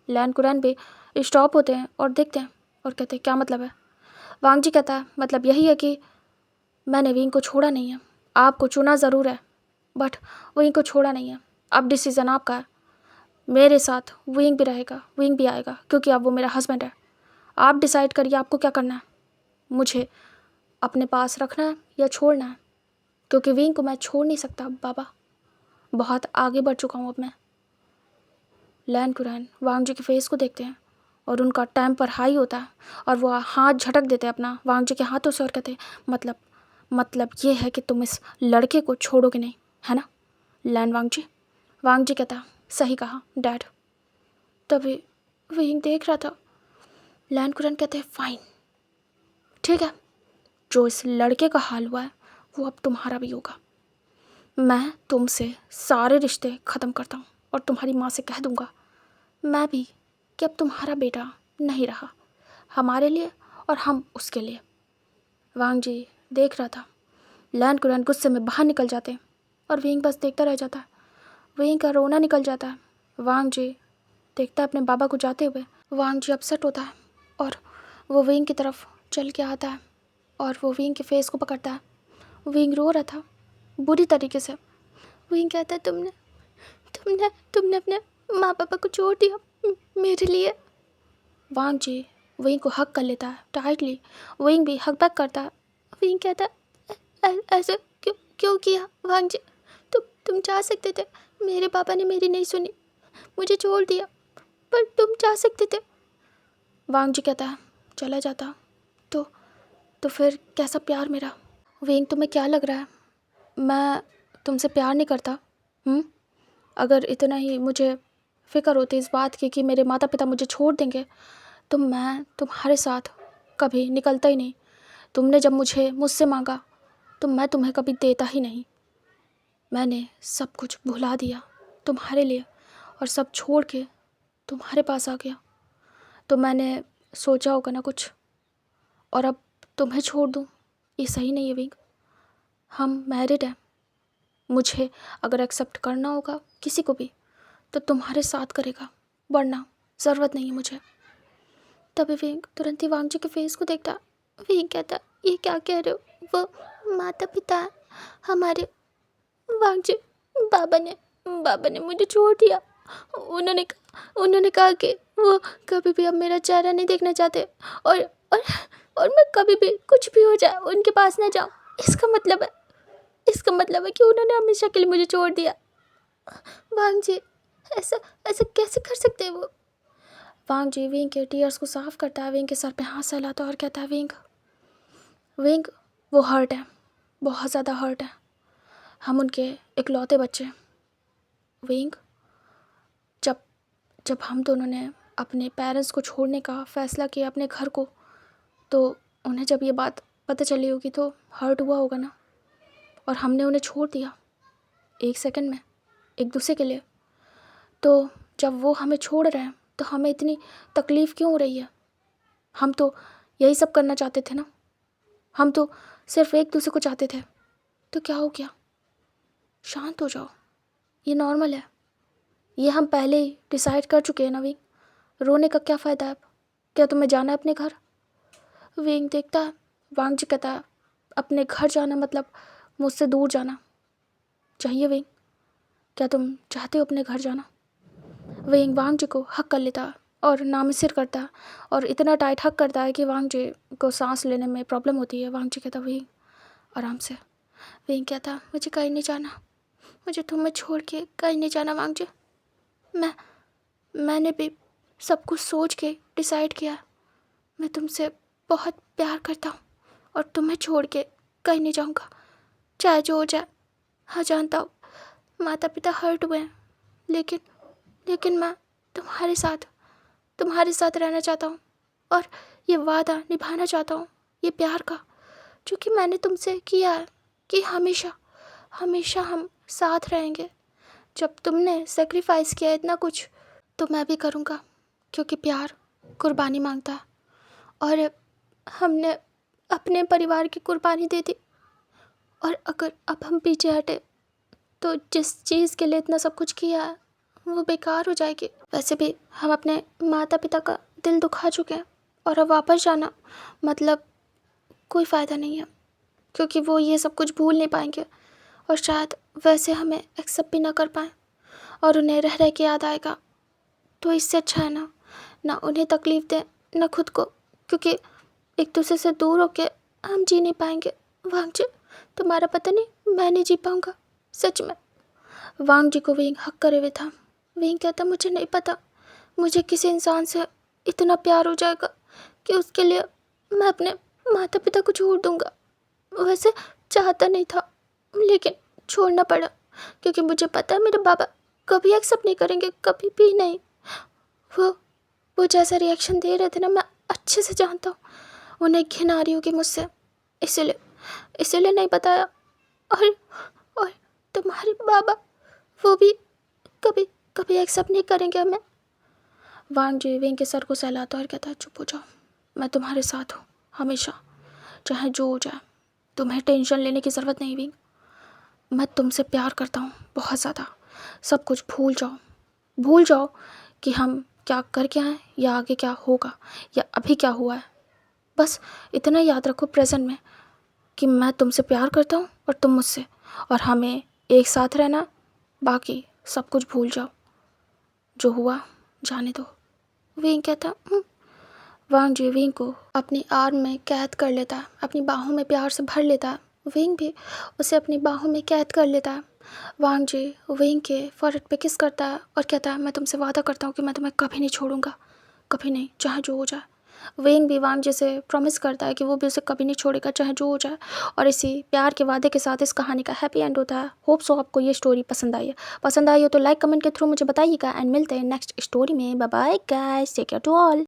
A: लैन कुरैन भी स्टॉप होते हैं और देखते हैं और कहते हैं क्या मतलब है? वांग जी कहता है मतलब यही है कि मैंने विंग को छोड़ा नहीं है, आपको चुना ज़रूर है बट विंग को छोड़ा नहीं है। अब डिसीज़न आपका है। मेरे साथ विंग भी रहेगा, विंग भी आएगा, क्योंकि अब वो मेरा हस्बैंड है। आप डिसाइड करिए आपको क्या करना है, मुझे अपने पास रखना है या छोड़ना है, क्योंकि विंग को मैं छोड़ नहीं सकता बाबा, बहुत आगे बढ़ चुका हूँ अब मैं। लैन कुरैन वांग जी के फेस को देखते हैं और उनका टेम्पर हाई होता है और वो हाथ झटक देते हैं अपना वांग जी के हाथों से और कहते हैं मतलब ये है कि तुम इस लड़के को छोड़ोगे नहीं, है ना लैन वांग जी? वांग जी कहता सही कहा डैड। तभी विंग देख रहा था। लैन कुरैन कहते हैं फाइन, ठीक है, जो इस लड़के का हाल हुआ है वो अब तुम्हारा भी होगा। मैं तुमसे सारे रिश्ते ख़त्म करता हूँ और तुम्हारी माँ से कह दूँगा मैं भी कि अब तुम्हारा बेटा नहीं रहा हमारे लिए और हम उसके लिए। वांग जी देख रहा था। लैन कुरैन गुस्से में बाहर निकल जाते हैं और विंग बस देखता रह जाता है। विंग का रोना निकल जाता है। वांग जी देखता है अपने बाबा को जाते हुए। वांग जी अपसेट होता है और वो विंग की तरफ चल के आता है और वो विंग के फेस को पकड़ता है। विंग रो रहा था बुरी तरीके से। विंग कहता है तुमने तुमने तुमने अपने माँ पापा को छोड़ दिया मेरे लिए। वांग जी विंग को हक कर लेता है टाइटली। विंग भी हक बैक करता है। विंग कहता है ऐसे क्यों क्यों किया वांग जी? तुम जा सकते थे, मेरे पापा ने मेरी नहीं सुनी, मुझे छोड़ दिया, पर तुम जा सकते थे। वांग जी कहता है चला जाता तो फिर कैसा प्यार मेरा? विंग तुम्हें क्या लग रहा है मैं तुमसे प्यार नहीं करता? अगर इतना ही मुझे फिक्र होती इस बात की कि मेरे माता पिता मुझे छोड़ देंगे, तो मैं तुम्हारे साथ कभी निकलता ही नहीं। तुमने जब मुझसे मांगा तो मैं तुम्हें कभी देता ही नहीं। मैंने सब कुछ भुला दिया तुम्हारे लिए और सब छोड़ के तुम्हारे पास आ गया। तो मैंने सोचा होगा ना कुछ, और अब तुम्हें छोड़ दूँ, ये सही नहीं है विंग। हम मैरिड हैं, मुझे अगर एक्सेप्ट करना होगा किसी को भी तो तुम्हारे साथ करेगा, वरना ज़रूरत नहीं है मुझे। तभी विंग तुरंत ही वांग जी के फेस को देखता। विंग कहता, ये क्या कह रहे हो? वो माता पिता हमारे। वांग जी, बाबा ने मुझे छोड़ दिया। उन्होंने कहा कि वो कभी भी अब मेरा चेहरा नहीं देखना चाहते, और और और मैं कभी भी कुछ भी हो जाए उनके पास ना जाऊं। इसका मतलब है कि उन्होंने हमेशा के लिए मुझे छोड़ दिया। वांग जी, ऐसा ऐसा कैसे कर सकते हैं वो? वांग जी विंग के टीयर्स को साफ करता है, विंग के सर पे हाथ सहलाता है और कहता है, विंग वो हर्ट है, बहुत ज़्यादा हर्ट है। हम उनके इकलौते बच्चे। विंग, जब जब हम दोनों ने अपने पेरेंट्स को छोड़ने का फ़ैसला किया, अपने घर को, तो उन्हें जब ये बात पता चली होगी तो हर्ट हुआ होगा ना। और हमने उन्हें छोड़ दिया 1 सेकंड में, एक दूसरे के लिए। तो जब वो हमें छोड़ रहे हैं तो हमें इतनी तकलीफ़ क्यों हो रही है? हम तो यही सब करना चाहते थे ना, हम तो सिर्फ एक दूसरे को चाहते थे। तो क्या हो गया? शांत हो जाओ, ये नॉर्मल है। ये हम पहले ही डिसाइड कर चुके हैं ना विंग। रोने का क्या फ़ायदा है अब? क्या तुम्हें जाना है अपने घर? विंग देखता है, वांग जी कहता है, अपने घर जाना मतलब मुझसे दूर जाना चाहिए विंग। क्या तुम चाहते हो अपने घर जाना? विंग वांग जी को हक कर लेता है और नामसिर करता है, और इतना टाइट हक करता है कि वांग जी को सांस लेने में प्रॉब्लम होती है। वांग जी कहता, विंग आराम से। विंग कहता, मुझे कहीं नहीं जाना, मुझे तुम्हें छोड़ के कहीं नहीं जाना वांग जी। मैंने भी सब कुछ सोच के डिसाइड किया। मैं तुमसे बहुत प्यार करता हूँ और तुम्हें छोड़ के कहीं नहीं जाऊँगा, चाहे जो हो जाए। हाँ, जानता हूँ माता पिता हर्ट हुए हैं, लेकिन मैं तुम्हारे साथ रहना चाहता हूँ और ये वादा निभाना चाहता हूँ, ये प्यार का, जो कि मैंने तुमसे किया है कि हमेशा हम साथ रहेंगे। जब तुमने सेक्रीफाइस किया इतना कुछ तो मैं भी करूँगा, क्योंकि प्यार कुर्बानी मांगता है। और हमने अपने परिवार की कुर्बानी दे दी, और अगर अब हम पीछे हटे तो जिस चीज़ के लिए इतना सब कुछ किया है वो बेकार हो जाएगी। वैसे भी हम अपने माता पिता का दिल दुखा चुके हैं, और अब वापस जाना मतलब कोई फ़ायदा नहीं है, क्योंकि वो ये सब कुछ भूल नहीं पाएंगे, और शायद वैसे हमें एक्सेप्ट भी ना कर पाएँ, और उन्हें रह रह के याद आएगा। तो इससे अच्छा है ना उन्हें तकलीफ़ दें ना खुद को, क्योंकि एक दूसरे से दूर होके हम जी नहीं पाएंगे। वांग जी, तुम्हारा पता नहीं मैं नहीं जी पाऊँगा, सच में। वांग जी को विंग हक करे हुए था। विंग कहता, मुझे नहीं पता मुझे किसी इंसान से इतना प्यार हो जाएगा कि उसके लिए मैं अपने माता पिता को छोड़ दूँगा। वैसे चाहता नहीं था, लेकिन छोड़ना पड़ा, क्योंकि मुझे पता है मेरे बाबा कभी एक्सेप्ट नहीं करेंगे, कभी भी नहीं। वो जैसा रिएक्शन दे रहे थे ना, मैं अच्छे से जानता हूँ उन्हें घिन आ रही होगी मुझसे, इसीलिए नहीं बताया। और तुम्हारे बाबा, वो भी कभी एक्सेप्ट नहीं करेंगे हमें। वांग जी विंग के सर को सहलाता और कहता है, चुप हो जाओ, मैं तुम्हारे साथ हूँ हमेशा, चाहे जो हो जाए। तुम्हें टेंशन लेने की ज़रूरत नहीं विंग, मैं तुमसे प्यार करता हूँ बहुत ज़्यादा। सब कुछ भूल जाओ कि हम क्या करके आए, या आगे क्या होगा, या अभी क्या हुआ है। बस इतना याद रखो प्रेजेंट में कि मैं तुमसे प्यार करता हूँ और तुम मुझसे, और हमें एक साथ रहना। बाकी सब कुछ भूल जाओ, जो हुआ जाने दो। विंग कहता, वांग जी विंग को अपनी आर्म में कैद कर लेता है, अपनी बाहों में प्यार से भर लेता है। विंग भी उसे अपनी बाहों में कैद कर लेता है। वांग जी विंग के फोrehead पे किस करता है और कहता है, मैं तुमसे वादा करता हूँ कि मैं तुम्हें कभी नहीं छोड़ूंगा, कभी नहीं, चाहे जो हो जाए। वेंग भी वांग जैसे प्रॉमिस करता है कि वो भी उसे कभी नहीं छोड़ेगा चाहे जो हो जाए, और इसी प्यार के वादे के साथ इस कहानी का हैप्पी एंड होता है। होप सो आपको ये स्टोरी पसंद आई हो तो लाइक कमेंट के थ्रू मुझे बताइएगा, एंड मिलते हैं नेक्स्ट स्टोरी में। Bye bye guys, take care to all.